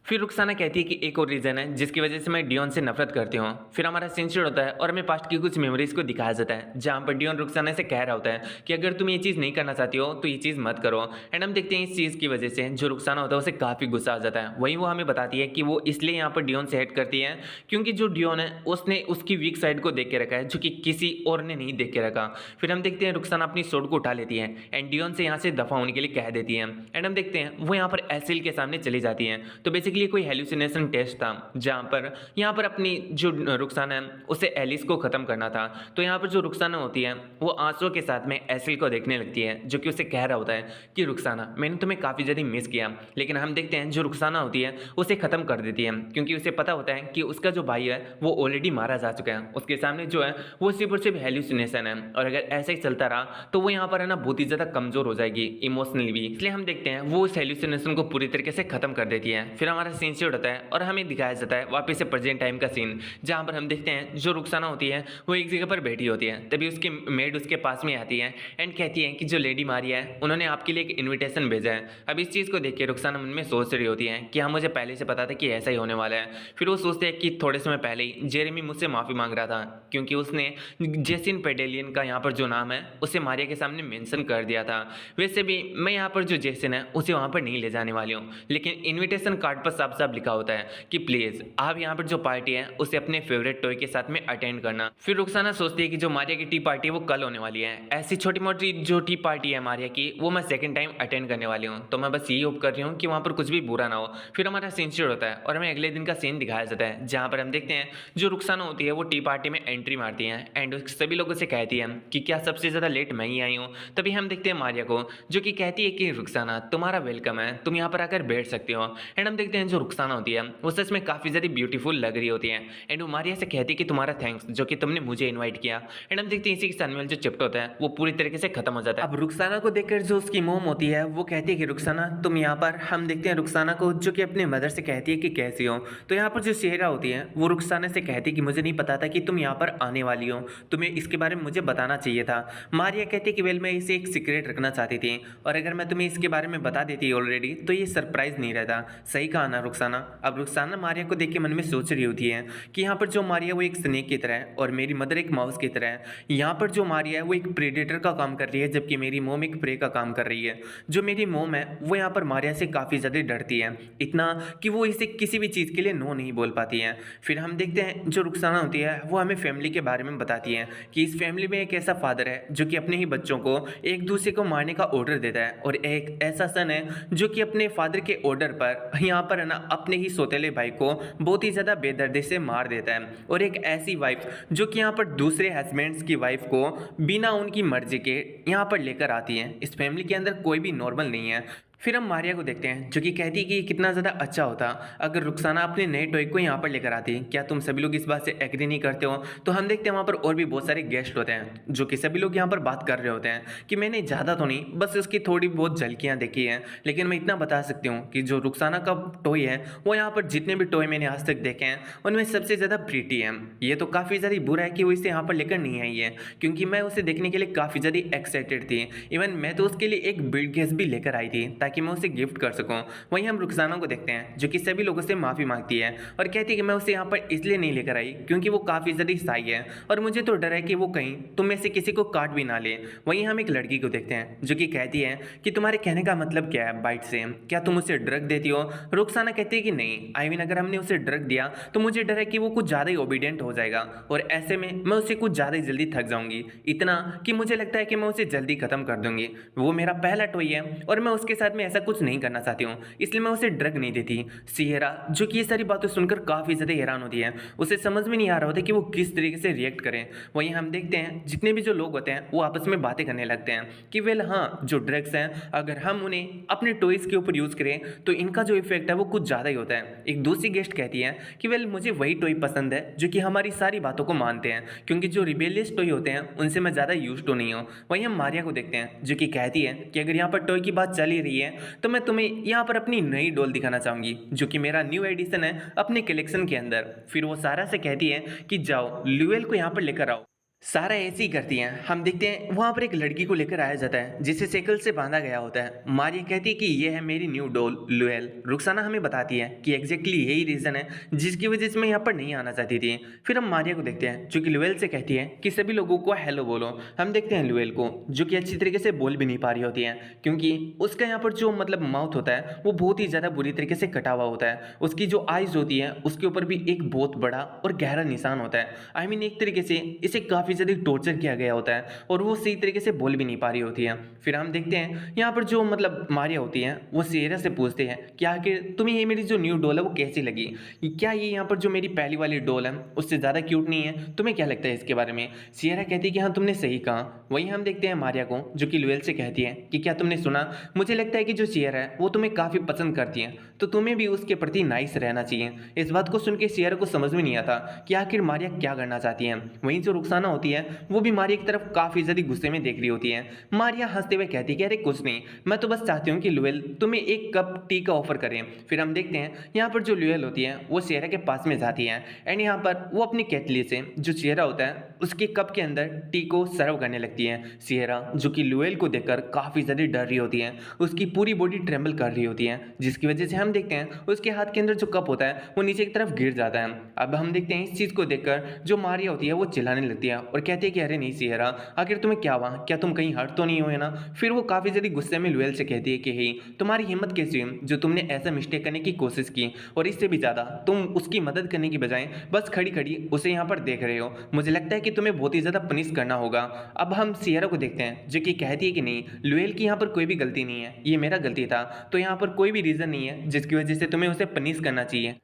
फिर रुखसाना कहती है कि एक और रीज़न है जिसकी वजह से मैं डियोन से नफरत करती हूँ। फिर हमारा सीन शूट होता है और हमें पास्ट की कुछ मेमोरीज को दिखाया जाता है जहाँ पर डियोन रुखसाना से कह रहा होता है कि अगर तुम ये चीज़ नहीं करना चाहती हो तो ये चीज़ मत करो। एंड हम देखते हैं इस चीज़ की वजह से जो रुखसाना होता है उसे काफ़ी गुस्सा आ जाता है। वहीं वो हमें बताती है कि वो इसलिए यहाँ पर डियोन से हेट करती है क्योंकि जो डियोन है उसने उसकी वीक साइड को देख के रखा है जो कि किसी और ने नहीं देख के रखा। फिर हम देखते हैं रुखसाना अपनी सोड को उठा लेती है एंड डियोन से यहाँ से दफा होने के लिए कह देती है। एंड हम देखते हैं वो यहाँ पर एसिल के सामने चली जाती है। तो बेसिकली कोई हेलुसिनेशन टेस्ट था जहां पर यहाँ पर अपनी जो रुखसाना है उसे एलिस को खत्म करना था। तो यहाँ पर जो रुखसाना होती है वो आंसुओं के साथ में एसिल को देखने लगती है जो कि उसे कह रहा होता है कि रुखसाना मैंने तुम्हें काफ़ी ज़्यादा मिस किया, लेकिन हम देखते हैं जो रुखसाना होती है उसे ख़त्म कर देती है क्योंकि उसे पता होता है कि उसका जो भाई है वो ऑलरेडी मारा जा चुका है, उसके सामने जो है वो सिर्फ और सिर्फ हेलुसिनेशन है और अगर ऐसा ही चलता रहा तो वो यहाँ पर है ना बहुत ही ज़्यादा कमज़ोर हो जाएगी इमोशनली भी। इसलिए हम देखते हैं वो उस हेलुसिनेशन को पूरी तरीके से ख़त्म कर देती है। फिर हमारा सीन शूट होता है और हमें दिखाया जाता है वापस से प्रेजेंट टाइम का सीन जहां पर हम देखते हैं जो रुखसाना होती है वो एक जगह पर बैठी होती है। तभी उसकी मेड उसके पास में आती है एंड कहती है कि जो लेडी मारिया है उन्होंने आपके लिए एक इन्विटेशन भेजा है। अब इस चीज़ को देख के रुखसाना मन में सोच रही होती है कि हाँ मुझे पहले से पता था कि ऐसा ही होने वाला है। फिर वो सोचते हैं कि थोड़े समय पहले ही जेरेमी मुझसे माफ़ी मांग रहा था क्योंकि उसने जेसिन पेडेलियन का यहाँ पर जो नाम है उसे मारिया के सामने मेंशन कर दिया था। वैसे भी मैं यहाँ पर जो जेसिन है उसे वहाँ पर नहीं ले जाने वाली हूँ, लेकिन इन्विटेशन कार्ड पर साफ साफ लिखा होता है कि प्लीज़ आप यहाँ पर जो पार्टी है उसे अपने फेवरेट टॉय के साथ में अटेंड करना। फिर रुखसाना सोचती है कि जो मारिया की टी पार्टी है वो कल होने वाली है, ऐसी छोटी मोटी जो टी पार्टी है मारिया की वो मैं सेकंड टाइम अटेंड करने वाली हूँ, तो मैं बस यही होप कर रही हूँ कि वहाँ पर कुछ भी बुरा ना हो। फिर हमारा सीन शुरू होता है और हमें अगले दिन का सीन दिखाया जाता है जहाँ पर हम देखते हैं जो रुखसाना होती है वो टी पार्टी में एंट्री मारती है एंड सभी लोगों से कहती है कि क्या सबसे ज़्यादा लेट मैं ही आई हूँ। तभी हम देखते हैं मारिया को जो कि कहती है कि रुखसाना तुम्हारा वेलकम है, तुम यहाँ पर आकर बैठ सकते हो। एंड हम देखते हैं जो रुखसाना होती है वो सच में काफ़ी ज़्यादा ब्यूटीफुल लग रही होती है एंड वो मारिया से कहती है कि तुम्हारा थैंक्स जो कि तुमने मुझे इनवाइट किया। एंड हम देखते हैं इसी के साथ में जो चैप्टर होता है वो पूरी तरीके से खत्म हो जाता है। अब रुखसाना को देखकर जो उसकी मोम होती है वो कहती है कि रुखसाना तुम यहाँ पर, हम देखते हैं रुखसाना को जो कि अपने मदर से कहती है कि कैसी हो। तो यहाँ पर जो शेरा होती है वो रुखसाना से कहती है कि मुझे नहीं पता था कि तुम यहाँ पर आने वाली हो, तुम्हें इसके बारे में मुझे बताना चाहिए था। मारिया कहती है कि वेल मैं इसे एक सीक्रेट रखना चाहती थी और अगर मैं तुम्हें इसके बारे में बता देती ऑलरेडी तो ये सरप्राइज नहीं रहता। सही कहा ना रुखसाना। अब रुखसाना मारिया को देख के मन में सोच रही होती है कि यहाँ पर जो मारिया वो एक स्नेक की तरह है और मेरी मदर एक माउस की तरह है। यहाँ पर जो मारिया है वो एक प्रेडेटर का काम कर रही है जबकि मेरी मोम एक प्रे का काम कर रही है। जो मेरी मोम है वो यहाँ पर मारिया से काफ़ी ज़्यादा डरती है, इतना कि वो इसे किसी भी चीज़ के लिए नो नहीं बोल पाती है। फिर हम देखते हैं जो रुखसाना होती है वो हमें फैमिली के बारे में बताती है कि इस फैमिली में एक ऐसा फादर है जो कि अपने ही बच्चों को एक दूसरे को मारने का ऑर्डर देता है और एक ऐसा सन है जो कि अपने फादर के ऑर्डर पर यहाँ पर है ना अपने ही सौतेले भाई को बहुत ही ज़्यादा बेदर्दी से मार देता है। और एक ऐसी वाइफ जो कि यहाँ पर दूसरे हस्बैंड्स की वाइफ को बिना उनकी मर्जी के यहाँ पर लेकर आती है। इस फैमिली के अंदर कोई भी नॉर्मल नहीं है। फिर हम मारिया को देखते हैं जो कि कहती है कि ये कितना ज़्यादा अच्छा होता अगर रुखसाना अपने नए टॉय को यहाँ पर लेकर आती। क्या तुम सभी लोग इस बात से एग्री नहीं करते हो? तो हम देखते हैं वहाँ पर और भी बहुत सारे गेस्ट होते हैं जो कि सभी लोग यहाँ पर बात कर रहे होते हैं कि मैंने ज़्यादा तो नहीं, बस उसकी थोड़ी बहुत झलकियाँ देखी हैं, लेकिन मैं इतना बता सकती हूँ कि जो रुखसाना का टॉय है वो यहाँ पर जितने भी टॉय मैंने आज तक देखे हैं उनमें सबसे ज़्यादा प्रीटी है। ये तो काफ़ी ज़्यादा बुरा है कि वो इसे यहाँ पर लेकर नहीं आई है, क्योंकि मैं उसे देखने के लिए काफ़ी ज़्यादा एक्साइटेड थी। इवन मैं तो उसके लिए एक बिल्ड गेस भी लेकर आई थी ताकि मैं उसे गिफ्ट कर सकूं। वहीं हम रुखसाना को देखते हैं जो कि सभी लोगों से माफ़ी मांगती है और कहती है कि मैं उसे यहाँ पर इसलिए नहीं लेकर आई क्योंकि वो काफ़ी ज़्यादा साई है और मुझे तो डर है कि वो कहीं तुम में से किसी को काट भी ना ले। वहीं हम एक लड़की को देखते हैं जो कि कहती है कि तुम्हारे कहने का मतलब क्या है बाइट से, क्या तुम उसे ड्रग देती हो? रुखसाना कहती है कि नहीं, आई मीन अगर हमने उसे ड्रग दिया तो मुझे डर है कि वो कुछ ज़्यादा ही ओबीडियंट हो जाएगा और ऐसे में मैं उससे कुछ ज़्यादा ही जल्दी थक जाऊंगी, इतना कि मुझे लगता है कि मैं उसे जल्दी खत्म कर दूंगी। वो मेरा पहला टॉय है और मैं उसके साथ में ऐसा कुछ नहीं करना चाहती हूँ, इसलिए मैं उसे ड्रग नहीं देती। सियरा जो कि ये सारी बातें सुनकर काफ़ी ज़्यादा हैरान होती है, उसे समझ में नहीं आ रहा होता कि वो किस तरीके से रिएक्ट करें। वहीं हम देखते हैं जितने भी जो लोग होते हैं वो आपस में बातें करने लगते हैं कि वेल हाँ, जो ड्रग्स हैं अगर हम उन्हें अपने टॉयज़ के ऊपर यूज़ करें तो इनका जो इफेक्ट है वो कुछ ज़्यादा ही होता है। एक दूसरी गेस्ट कहती है कि वेल मुझे वही टॉय पसंद है जो कि हमारी सारी बातों को मानते हैं, क्योंकि जो रिबेलियस टॉय होते हैं उनसे मैं ज़्यादा यूज तो नहीं हूँ। वहीं हम मारिया को देखते हैं जो कि कहती है कि अगर यहाँ पर टॉय की बात चल ही रही है तो मैं तुम्हें यहाँ पर अपनी नई डॉल दिखाना चाहूंगी जो कि मेरा न्यू एडिशन है अपने कलेक्शन के अंदर। फिर वो सारा से कहती है कि जाओ ल्यूएल को यहाँ पर लेकर आओ। सारा ऐसे ही करती हैं। हम देखते हैं वहाँ पर एक लड़की को लेकर आया जाता है जिसे साइकिल से बांधा गया होता है। मारिया कहती है कि ये है मेरी न्यू डॉल लुएल। रुखसाना हमें बताती है कि एग्जैक्टली यही रीज़न है जिसकी वजह से मैं यहाँ पर नहीं आना चाहती थी। फिर हम मारिया को देखते हैं जो कि लुएल से कहती है कि सभी लोगों को हेलो बोलो। हम देखते हैं लुएल को जो कि अच्छी तरीके से बोल भी नहीं पा रही होती है क्योंकि उसका यहाँ पर जो मतलब माउथ होता है वो बहुत ही ज़्यादा बुरी तरीके से कटा हुआ होता है। उसकी जो आइज़ होती है उसके ऊपर भी एक बहुत बड़ा और गहरा निशान होता है। आई मीन एक तरीके से इसे काफ़ी ज़्यादा टॉर्चर किया गया होता है और वो सही तरीके से बोल भी नहीं पा रही होती है। फिर हम देखते हैं यहाँ पर जो मतलब मारिया होती है वो सियरा से पूछते हैं कि आखिर तुम्हें ये मेरी जो न्यू डॉल है वो कैसी लगी? क्या ये यहाँ पर जो मेरी पहली वाली डॉल है उससे ज़्यादा क्यूट नहीं है? तुम्हें क्या लगता है इसके बारे में? सियरा कहती है कि हाँ तुमने सही कहा। वहीं हम देखते हैं मारिया को जो कि लुएल से कहती है कि क्या तुमने सुना, मुझे लगता है कि जो सियरा है वो तुम्हें काफ़ी पसंद करती है, तो तुम्हें भी उसके प्रति नाइस रहना चाहिए। इस बात को सुन के सियरा को समझ में नहीं आता कि आखिर मारिया क्या करना चाहती है। वहीं जो रुखसाना होती है वो भी मारिया की तरफ काफ़ी ज़्यादा गुस्से में देख रही होती है। मारिया हंसते हुए कहती है कि अरे कुछ नहीं, मैं तो बस चाहती हूँ कि लुएल तुम्हें एक कप टी का ऑफर करें। फिर हम देखते हैं यहाँ पर जो लुएल होती है वो सियरा के पास में जाती है एंड यहाँ पर वो अपनी केतली से जो सियरा होता है उसके कप के अंदर टी को सर्व करने लगती है। सियरा जो कि लुएल को देखकर काफ़ी ज़्यादा डर रही होती है, उसकी पूरी बॉडी ट्रेम्बल कर रही होती है, जिसकी वजह से हम देखते हैं उसके हाथ के अंदर जो कप होता है वो नीचे की तरफ गिर जाता है। अब हम देखते हैं इस चीज़ को देखकर जो मारिया होती है वो चिल्लाने लगती है और कहती है कि अरे नहीं सियरा, आखिर तुम्हें क्या हुआ, क्या तुम कहीं हर्ट तो नहीं हुए ना? फिर वो काफ़ी ज़्यादा गुस्से में लुएल से कहती है कि ही तुम्हारी हिम्मत कैसी हुई जो तुमने ऐसा मिस्टेक करने की कोशिश की, और इससे भी ज़्यादा तुम उसकी मदद करने की बजाय बस खड़ी खड़ी उसे यहाँ पर देख रहे हो। मुझे लगता है कि तुम्हें बहुत ही ज़्यादा पनिश करना होगा। अब हम सियरा को देखते हैं जो कि कहती है कि नहीं, लुएल की यहाँ पर कोई भी गलती नहीं है, ये मेरा गलती था, तो यहाँ पर कोई भी रीज़न नहीं है जिसकी वजह से तुम्हें उसे पनिश करना चाहिए।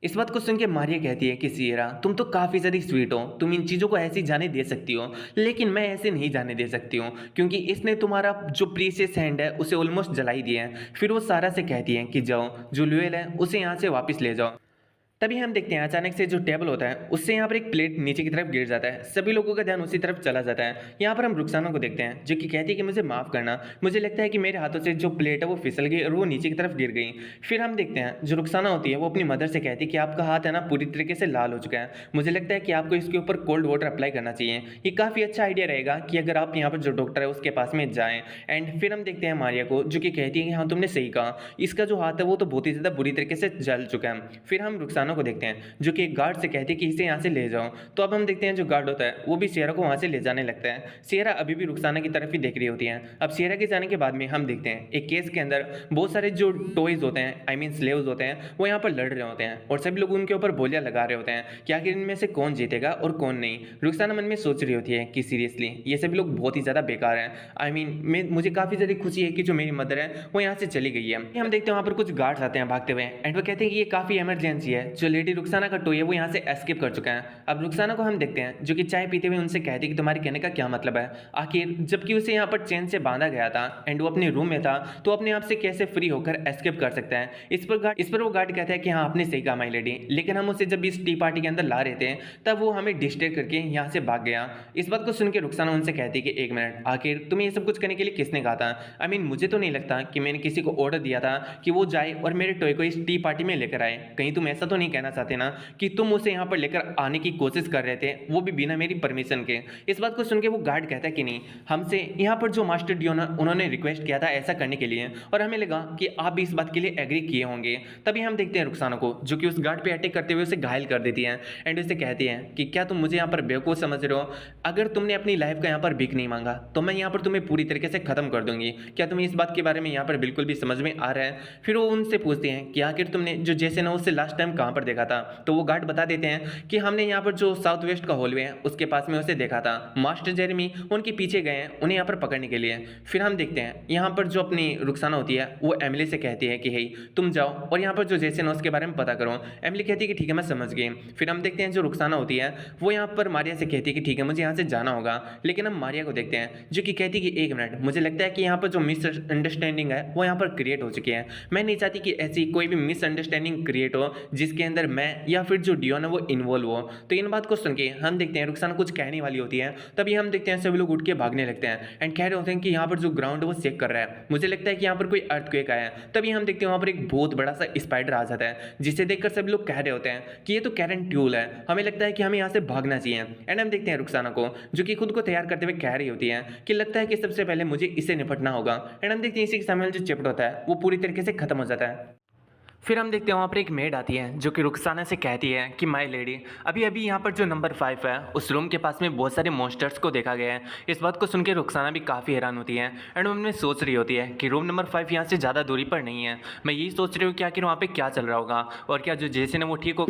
इस बात को सुन के मारिया कहती है कि सियरा तुम तो काफ़ी ज़्यादा स्वीट हो, तुम इन चीज़ों को ऐसे ही जाने दे सकती हो, लेकिन मैं ऐसे नहीं जाने दे सकती हूँ क्योंकि इसने तुम्हारा जो प्रीशियस हैंड है उसे ऑलमोस्ट जला ही दिया है। फिर वो सारा से कहती है कि जाओ जो लुएल है उसे यहाँ से वापस ले जाओ। तभी हम देखते हैं अचानक से जो टेबल होता है उससे यहाँ पर एक प्लेट नीचे की तरफ गिर जाता है। सभी लोगों का ध्यान उसी तरफ चला जाता है। यहाँ पर हम रुखसाना को देखते हैं जो कि कहती है कि मुझे माफ़ करना, मुझे लगता है कि मेरे हाथों से जो प्लेट है वो फिसल गई और वो नीचे की तरफ गिर गई। फिर हम देखते हैं जो रुखसाना होती है वो अपनी मदर से कहती है कि आपका हाथ है ना पूरी तरीके से लाल हो चुका है, मुझे लगता है कि आपको इसके ऊपर कोल्ड वाटर अप्लाई करना चाहिए। ये काफ़ी अच्छा आइडिया रहेगा कि अगर आप यहाँ पर जो डॉक्टर है उसके पास में जाएँ। एंड फिर हम देखते हैं मारिया को जो कि कहती है कि हाँ तुमने सही कहा, इसका जो हाथ है वो तो बहुत ही ज़्यादा बुरी तरीके से जल चुका है। फिर हम रुखसाना को देखते हैं जो कि गार्ड से कहते हैं कि इसे यहाँ से ले जाओ। तो अब हम देखते हैं जो गार्ड होता है वो भी सियरा को वहाँ से ले जाने लगता है। सियरा अभी भी रुखसाना की तरफ ही देख रही होती है। अब सियरा के जाने के बाद में हम देखते हैं एक केस के अंदर बहुत सारे जो टॉयज होते हैं, आई मीन स्लेव्स होते हैं, वो यहाँ पर लड़ रहे होते हैं और सभी लोग उनके ऊपर बोलियां लगा रहे होते हैं कि आखिर इनमें से कौन जीतेगा और कौन नहीं। रुखसाना मन में सोच रही होती है कि सीरियसली ये सभी लोग बहुत ही ज़्यादा बेकार हैं। आई मीन मुझे काफ़ी ज़्यादा खुशी है कि जो मेरी मदर है वो यहाँ से चली गई है। हम देखते हैं वहाँ पर कुछ गार्ड्स आते हैं भागते हुए एंड वो कहते हैं कि ये काफ़ी इमरजेंसी है, जो लेडी रुखसाना का टॉय है वो यहाँ से एस्केप कर चुका है। अब रुखसाना को हम देखते हैं जो कि चाय पीते हुए उनसे कहती है कि तुम्हारे कहने का क्या मतलब है, आखिर जबकि उसे यहाँ पर चेन से बांधा गया था एंड वो अपने रूम में था तो अपने आप से कैसे फ्री होकर एस्केप कर सकता है। इस पर वो गार्ड कहता है कि हाँ आपने सही कहा माई लेडी, लेकिन हम उसे जब इस टी पार्टी के अंदर ला रहे थे तब वो हमें डिस्ट्रैक्ट करके यहाँ से भाग गया। इस बात को सुन के रुखसाना उनसे कहती है कि एक मिनट, आखिर तुम्हें ये सब कुछ करने के लिए किसने कहा था? आई मीन मुझे तो नहीं लगता कि मैंने किसी को ऑर्डर दिया था कि वो जाए और मेरे टॉय को इस टी पार्टी में लेकर आए। कहीं तुम ऐसा तो नहीं कहना चाहते ना कि तुम उसे यहाँ पर लेकर आने की कोशिश कर रहे थे, वो भी बिना मेरी परमिशन के? इस बात को सुन के वो गार्ड कहता है कि नहीं, हमसे यहाँ पर जो मास्टर डियोन उन्होंने रिक्वेस्ट किया था ऐसा करने के लिए और हमें लगा कि आप भी इस बात के लिए एग्री किए होंगे। तभी हम देखते हैं रुखसाना को जो कि उस गार्ड पे अटैक करते हुए उसे घायल कर देती है एंड उसे कहती है कि क्या तुम मुझे यहाँ पर बेवकूफ़ समझ रहे हो? अगर तुमने अपनी लाइफ का यहाँ पर भीख नहीं मांगा तो मैं यहाँ पर तुम्हें पूरी तरीके से खत्म कर दूंगी। क्या तुम्हें इस बात के बारे में यहाँ पर बिल्कुल भी समझ में आ रहा है? फिर वो उनसे पूछते हैं कि आखिर तुमने जो जेसन है उससे लास्ट टाइम कहाँ पर देखा था? तो वो गार्ड बता देते हैं कि हमने यहाँ पर जो साउथ वेस्ट का हॉलवे है उसके पास में उसे देखा था। मास्टर जेरेमी उनके पीछे गए हैं उन्हें यहाँ पर पकड़ने के लिए। फिर हम देखते हैं यहाँ पर जो अपनी रुखसाना होती है वो एमिली से कहती है कि हे तुम जाओ और यहाँ पर जो जेसन है उसके बारे में पता करो। एमिली कहती है कि ठीक है मैं समझ गई। फिर हम देखते हैं जो रुखसाना होती है वो यहाँ पर मारिया से कहती है कि ठीक है मुझे यहाँ से जाना होगा, लेकिन हम मारिया को देखते हैं जो कि कहती है कि एक मिनट, मुझे लगता है कि यहाँ पर जो मिसअंडरस्टैंडिंग है वो यहाँ पर क्रिएट हो चुकी है। मैं नहीं चाहती कि ऐसी कोई भी मिसअंडरस्टैंडिंग क्रिएट हो जिसके अंदर मैं या फिर जो डियोन है वो इन्वॉल्व हो। तो इन बात को सुन के हम देखते हैं रुखसाना कुछ कहने वाली होती है, तभी हम देखते हैं सभी लोग उठ के भागने लगते हैं एंड कह रहे होते हैं कि यहाँ पर जो ग्राउंड है वो शेक कर रहा है, मुझे लगता है कि यहाँ पर कोई अर्थक्वेक आया है। तभी हम देखते हैं वहाँ पर एक बहुत बड़ा सा स्पाइडर आ जाता है जिसे देखकर सभी लोग कह रहे होते हैं कि ये तो कैरन ट्यूल है, हमें लगता है कि हमें यहाँ से भागना चाहिए। एंड हम देखते हैं रुखसाना को जो कि खुद को तैयार करते हुए कह रही होती है कि लगता है कि सबसे पहले मुझे इससे निपटना होगा। एंड हम देखते हैं इसी के सामने जो चैप्टर होता है वो पूरी तरीके से खत्म हो जाता है। फिर हम देखते हैं वहाँ पर एक मेड आती है जो कि रुखसाना से कहती है कि माय लेडी अभी अभी यहाँ पर जो नंबर 5 है उस रूम के पास में बहुत सारे मॉन्स्टर्स को देखा गया है। इस बात को सुन के रुखसाना भी काफ़ी हैरान होती है एंड उनमें सोच रही होती है कि रूम नंबर 5 यहाँ से ज़्यादा दूरी पर नहीं है। मैं यही सोच रही हूँ कि आखिर वहाँ पर क्या चल रहा होगा और क्या जो जेसन है वो ठीक हो।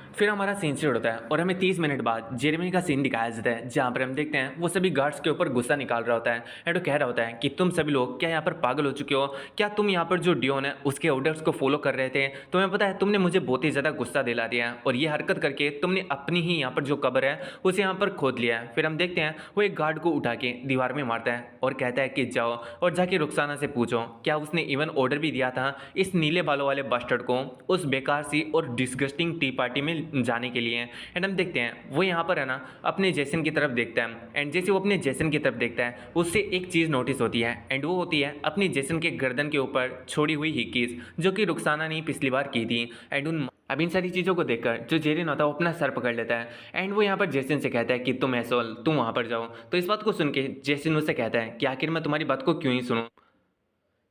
फिर हमारा सीन शुरू होता है और हमें 30 मिनट बाद जेरेमी का सीन दिखाया जाता है जहाँ पर हम देखते हैं वो सभी गार्ड्स के ऊपर गुस्सा निकाल रहा होता है एंड वो कह रहा होता है कि तुम सभी लोग क्या यहाँ पर पागल हो चुके हो? क्या तुम यहाँ पर जो डियोन है उसके ऑर्डर्स को फॉलो कर रहे थे? तुम्हें पता है तुमने मुझे बहुत ही ज़्यादा गुस्सा दिला दिया और ये हरकत करके तुमने अपनी ही यहाँ पर जो कब्र है उसे यहाँ पर खोद लिया है। फिर हम देखते हैं वो एक गार्ड को उठा के दीवार में मारता है और कहता है कि जाओ और जाके रुखसाना से पूछो क्या उसने इवन ऑर्डर भी दिया था इस नीले बालों वाले बस्टर्ड को उस बेकार सी और डिस्गस्टिंग टी पार्टी में जाने के लिए। एंड हम देखते हैं वो यहाँ पर है ना अपने जेसन की तरफ देखता है एंड जैसे वो अपने जेसन की तरफ देखता है उससे एक चीज़ नोटिस होती है एंड वो होती है अपनी जेसन के गर्दन के ऊपर छोड़ी हुई हिकीज जो कि रुखसाना ने पिछली बार की थी। एंड अब इन सारी चीज़ों को देखकर जो जेरिन होता है वो अपना सर पकड़ लेता है एंड वो यहाँ पर जेसन से कहता है कि तुम एसोल तुम वहाँ पर जाओ। तो इस बात को सुन के जेसन उससे कहता है कि आखिर मैं तुम्हारी बात को क्यों ही सुनूं।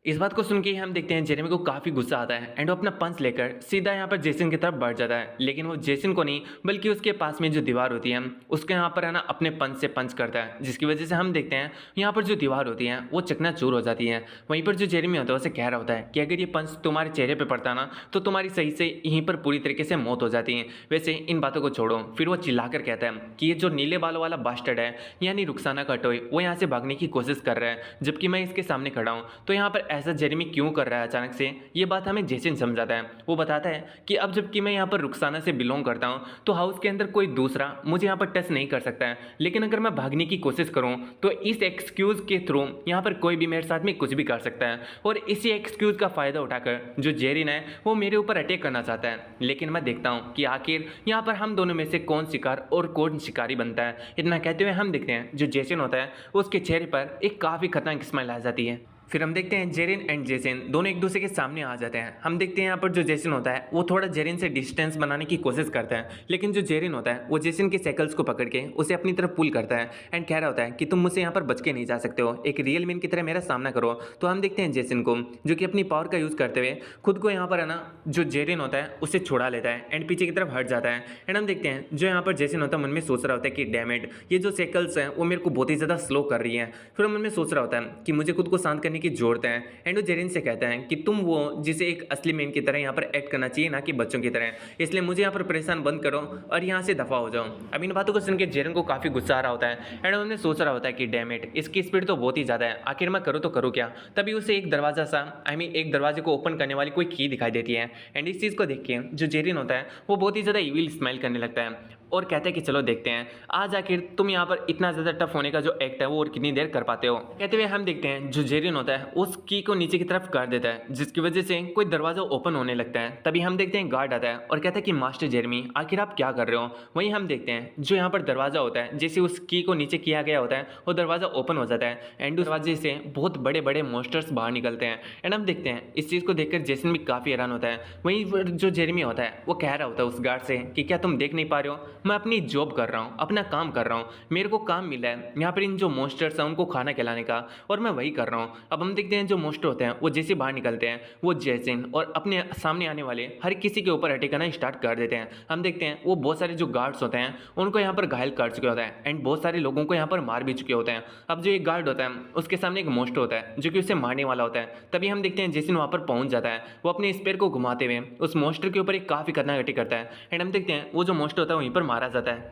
इस बात को सुन के हम देखते हैं जेरेमी को काफ़ी गुस्सा आता है एंड वो अपना पंच लेकर सीधा यहाँ पर जेसन की तरफ बढ़ जाता है, लेकिन वो जेसन को नहीं बल्कि उसके पास में जो दीवार होती है उसके यहाँ पर है ना अपने पंच से पंच करता है, जिसकी वजह से हम देखते हैं यहाँ पर जो दीवार होती है वो चकनाचूर हो जाती है। वहीं पर जो जेरेमी होता है उसे कह रहा होता है कि अगर ये पंच तुम्हारे चेहरे पर पड़ता ना तो तुम्हारी सही से यहीं पर पूरी तरीके से मौत हो जाती है। वैसे इन बातों को छोड़ो। फिर वो चिल्लाकर कहता है कि ये जो नीले बालों वाला बास्टर्ड है यानी रुखसाना का टॉय वो यहाँ से भागने की कोशिश कर रहा है जबकि मैं इसके सामने खड़ा हूँ। तो यहाँ पर ऐसा जेरेमी क्यों कर रहा है अचानक से, ये बात हमें जेसन समझाता है। वो बताता है कि अब जबकि मैं यहाँ पर रुखसाना से बिलोंग करता हूँ तो हाउस के अंदर कोई दूसरा मुझे यहाँ पर टच नहीं कर सकता है, लेकिन अगर मैं भागने की कोशिश करूँ तो इस एक्सक्यूज़ के थ्रू यहाँ पर कोई भी मेरे साथ में कुछ भी कर सकता है और इसी एक्सक्यूज़ का फ़ायदा उठाकर जो जेरिन है वो मेरे ऊपर अटैक करना चाहता है। लेकिन मैं देखता हूँ कि आखिर यहाँ पर हम दोनों में से कौन शिकार और कौन शिकारी बनता है। इतना कहते हुए हम देखते हैं जो जेसन होता है उसके चेहरे पर एक काफ़ी खतरनाक स्माइल आ जाती है। फिर हम देखते हैं जेरिन एंड जेसन दोनों एक दूसरे के सामने आ जाते हैं। हम देखते हैं यहाँ पर जो जेसन होता है वो थोड़ा जेरिन से डिस्टेंस बनाने की कोशिश करता है, लेकिन जो जेरिन होता है वो जेसन के साइकिल्स को पकड़ के उसे अपनी तरफ पुल करता है एंड कह रहा होता है कि तुम मुझसे यहाँ पर बच के नहीं जा सकते हो, एक रियल मैन की तरह मेरा सामना करो। तो हम देखते हैं जेसन को जो कि अपनी पावर का यूज़ करते हुए खुद को यहाँ पर है ना जो जेरिन होता है उसे छुड़ा लेता है एंड पीछे की तरफ हट जाता है। एंड हम देखते हैं जो यहाँ पर जेसन होता है मन में सोच रहा होता है कि डैमेट ये जो साइकिल्स हैं वो मेरे को बहुत ही ज़्यादा स्लो कर रही है। फिर मन में सोच रहा होता है कि मुझे खुद को शांत करने कहने की जोड़ते हैं एंड वो जेरिन से कहता है कि तुम वो जिसे एक असली मैन की तरह यहाँ पर एक्ट करना चाहिए, ना कि बच्चों की तरह, इसलिए मुझे यहाँ पर परेशान बंद करो और यहाँ से दफा हो जाओ। अब इन बातों को सुन के जेरिन को काफ़ी गुस्सा आ रहा होता है एंड उन्होंने सोच रहा होता है कि डैम इट, इसकी स्पीड तो बहुत ही ज़्यादा है, आखिर मैं करूँ तो करूँ क्या। तभी उसे एक दरवाजा सा एक दरवाजे को ओपन करने वाली कोई की दिखाई देती है एंड इस चीज़ को देख के जो जेरिन होता है वो बहुत ही ज़्यादा इविल स्माइल करने लगता है और कहते हैं कि चलो देखते हैं आज आखिर तुम यहाँ पर इतना ज़्यादा टफ होने का जो एक्ट है वो और कितनी देर कर पाते हो। कहते हुए हम देखते हैं जो जेरिन होता है उस की को नीचे की तरफ कर देता है जिसकी वजह से कोई दरवाजा ओपन होने लगता है। तभी हम देखते हैं गार्ड आता है और कहता है कि मास्टर जेरमी आखिर आप क्या कर रहे हो। वहीं हम देखते हैं जो यहाँ पर दरवाजा होता है जैसे उस की को नीचे किया गया होता है वो दरवाजा ओपन हो जाता है एंड उस दरवाजे से बहुत बड़े बड़े मॉन्स्टर्स बाहर निकलते हैं एंड हम देखते हैं इस चीज़ को देखकर जेसन भी काफ़ी हैरान होता है। वहीं जो जेरमी होता है वो कह रहा होता है उस गार्ड से कि क्या तुम देख नहीं पा रहे हो, मैं अपनी जॉब कर रहा हूँ, अपना काम कर रहा हूँ, मेरे को काम मिला है यहाँ पर इन जो मॉन्स्टर्स हैं उनको खाना खिलाने का और मैं वही कर रहा हूँ। अब हम देखते हैं जो मॉन्स्टर होते हैं वो जैसे बाहर निकलते हैं वो जेसन और अपने सामने आने वाले हर किसी के ऊपर अटैक करना स्टार्ट कर देते हैं। हम देखते हैं वो बहुत सारे जो गार्ड्स होते हैं उनको यहाँ पर घायल कर चुके होते हैं एंड बहुत सारे लोगों को यहाँ पर मार भी चुके होते हैं। अब जो एक गार्ड होता है उसके सामने एक मॉन्स्टर होता है जो कि उसे मारने वाला होता है। तभी हम देखते हैं जेसन वहाँ पर पहुँच जाता है, वो अपने स्पेयर को घुमाते हुए उस मॉन्स्टर के ऊपर एक काफ़ी खतरनाक अटैक करता है एंड हम देखते हैं वो जो मॉन्स्टर होता है वहीं पर मारा जाता है।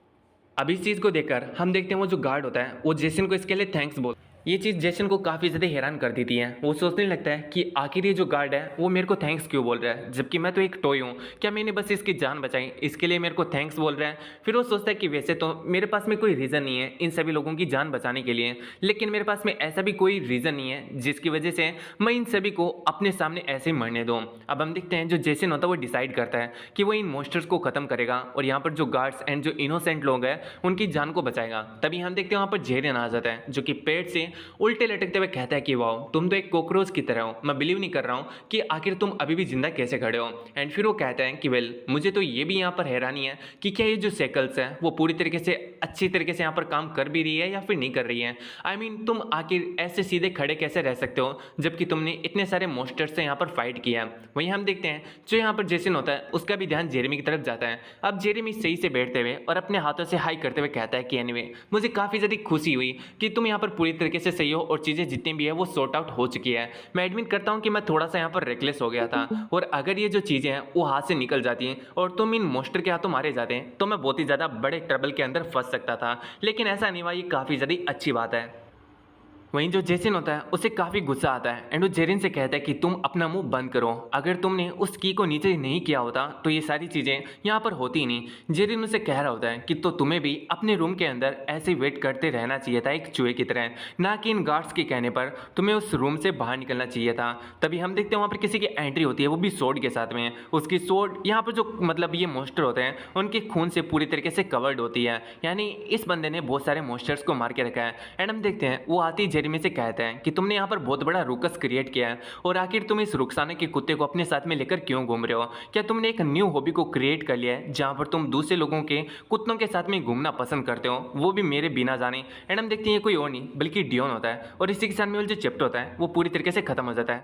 अब इस चीज़ को देखकर हम देखते हैं वो जो गार्ड होता है वो जेसन को इसके लिए थैंक्स बोल। ये चीज़ जेसन को काफ़ी ज़्यादा हैरान कर देती है। वो सोचने लगता है कि आखिर ये जो गार्ड है वो मेरे को थैंक्स क्यों बोल रहा है, जबकि मैं तो एक टॉय हूँ, क्या मैंने बस इसकी जान बचाई इसके लिए मेरे को थैंक्स बोल रहा है। फिर वो सोचता है कि वैसे तो मेरे पास में कोई रीज़न नहीं है इन सभी लोगों की जान बचाने के लिए, लेकिन मेरे पास में ऐसा भी कोई रीज़न नहीं है जिसकी वजह से मैं इन सभी को अपने सामने ऐसे मरने दूँ। अब हम देखते हैं जो जेसन होता है वो डिसाइड करता है कि वो इन मॉन्स्टर्स को ख़त्म करेगा और यहाँ पर जो गार्ड्स एंड जो इनोसेंट लोग हैं उनकी जान को बचाएगा। तभी हम देखते हैं वहाँ पर जेरिन आ जाता है जो कि पेड़ से उल्टे लटक हुए कहता है कि वाओ तुम तो एक कॉकरोच की तरह हो, मैं बिलीव नहीं कर रहा हूँ कि आखिर तुम अभी भी जिंदा कैसे खड़े हो। एंड फिर वो कहता है कि वेल मुझे तो ये भी यहाँ पर हैरानी है कि क्या ये जो सेकल्स हैं वो पूरी तरीके से अच्छी तरीके से यहाँ पर काम कर भी रही है या फिर नहीं कर रही है। आई मीन तुम आखिर ऐसे सीधे खड़े कैसे रह सकते हो जबकि तुमने इतने सारे मॉन्स्टर से यहाँ पर फाइट किया। वहीं हम देखते हैं जो यहाँ पर जेसन होता है उसका भी ध्यान जेरेमी की तरफ जाता है। अब जेरेमी सही से बैठते हुए और अपने हाथों से हाई करते हुए कहता है कि एनीवे मुझे काफ़ी ज़्यादा खुशी हुई कि तुम यहाँ पर पूरी तरीके से सही हो और चीज़ें जितनी भी है वो सॉर्ट आउट हो चुकी है। मैं एडमिट करता हूँ कि मैं थोड़ा सा यहाँ पर रेकलेस हो गया था और अगर ये जो चीज़ें हैं वो हाथ से निकल जाती हैं और तुम इन मॉन्स्टर के हाथों मारे जाते हैं तो मैं बहुत ही ज़्यादा बड़े ट्रबल के अंदर फंस सकता था, लेकिन ऐसा नहीं हुआ। ये काफ़ी ज़्यादा अच्छी बात है। वहीं जो जेसन होता है उसे काफ़ी गुस्सा आता है एंड वो जेरिन से कहता है कि तुम अपना मुंह बंद करो, अगर तुमने उस की को नीचे नहीं किया होता तो ये सारी चीज़ें यहाँ पर होती ही नहीं। जेरिन उसे कह रहा होता है कि तो तुम्हें भी अपने रूम के अंदर ऐसे वेट करते रहना चाहिए था एक चूहे की तरह, ना कि इन गार्ड्स के कहने पर तुम्हें उस रूम से बाहर निकलना चाहिए था। तभी हम देखते हैं वहाँ पर किसी की एंट्री होती है, वो भी सोर्ड के साथ में। उसकी सोर्ड यहाँ पर जो मतलब ये मॉन्स्टर होते हैं उनके खून से पूरी तरीके से कवर्ड होती है, यानी इस बंदे ने बहुत सारे मॉन्स्टर्स को मार के रखा है। एंड हम देखते हैं वो आती जेरेमी से कहते हैं कि तुमने यहाँ पर बहुत बड़ा रुकस क्रिएट किया है और आखिर तुम इस रुखसाना के कुत्ते को अपने साथ में लेकर क्यों घूम रहे हो। क्या तुमने एक न्यू हॉबी को क्रिएट कर लिया है जहाँ पर तुम दूसरे लोगों के कुत्तों के साथ में घूमना पसंद करते हो, वो भी मेरे बिना जाने। एंड हम देखते हैं कोई और नहीं बल्कि डियोन होता है और इसी के साथ में जो चैप्टर होता है वो पूरी तरीके से खत्म हो जाता है।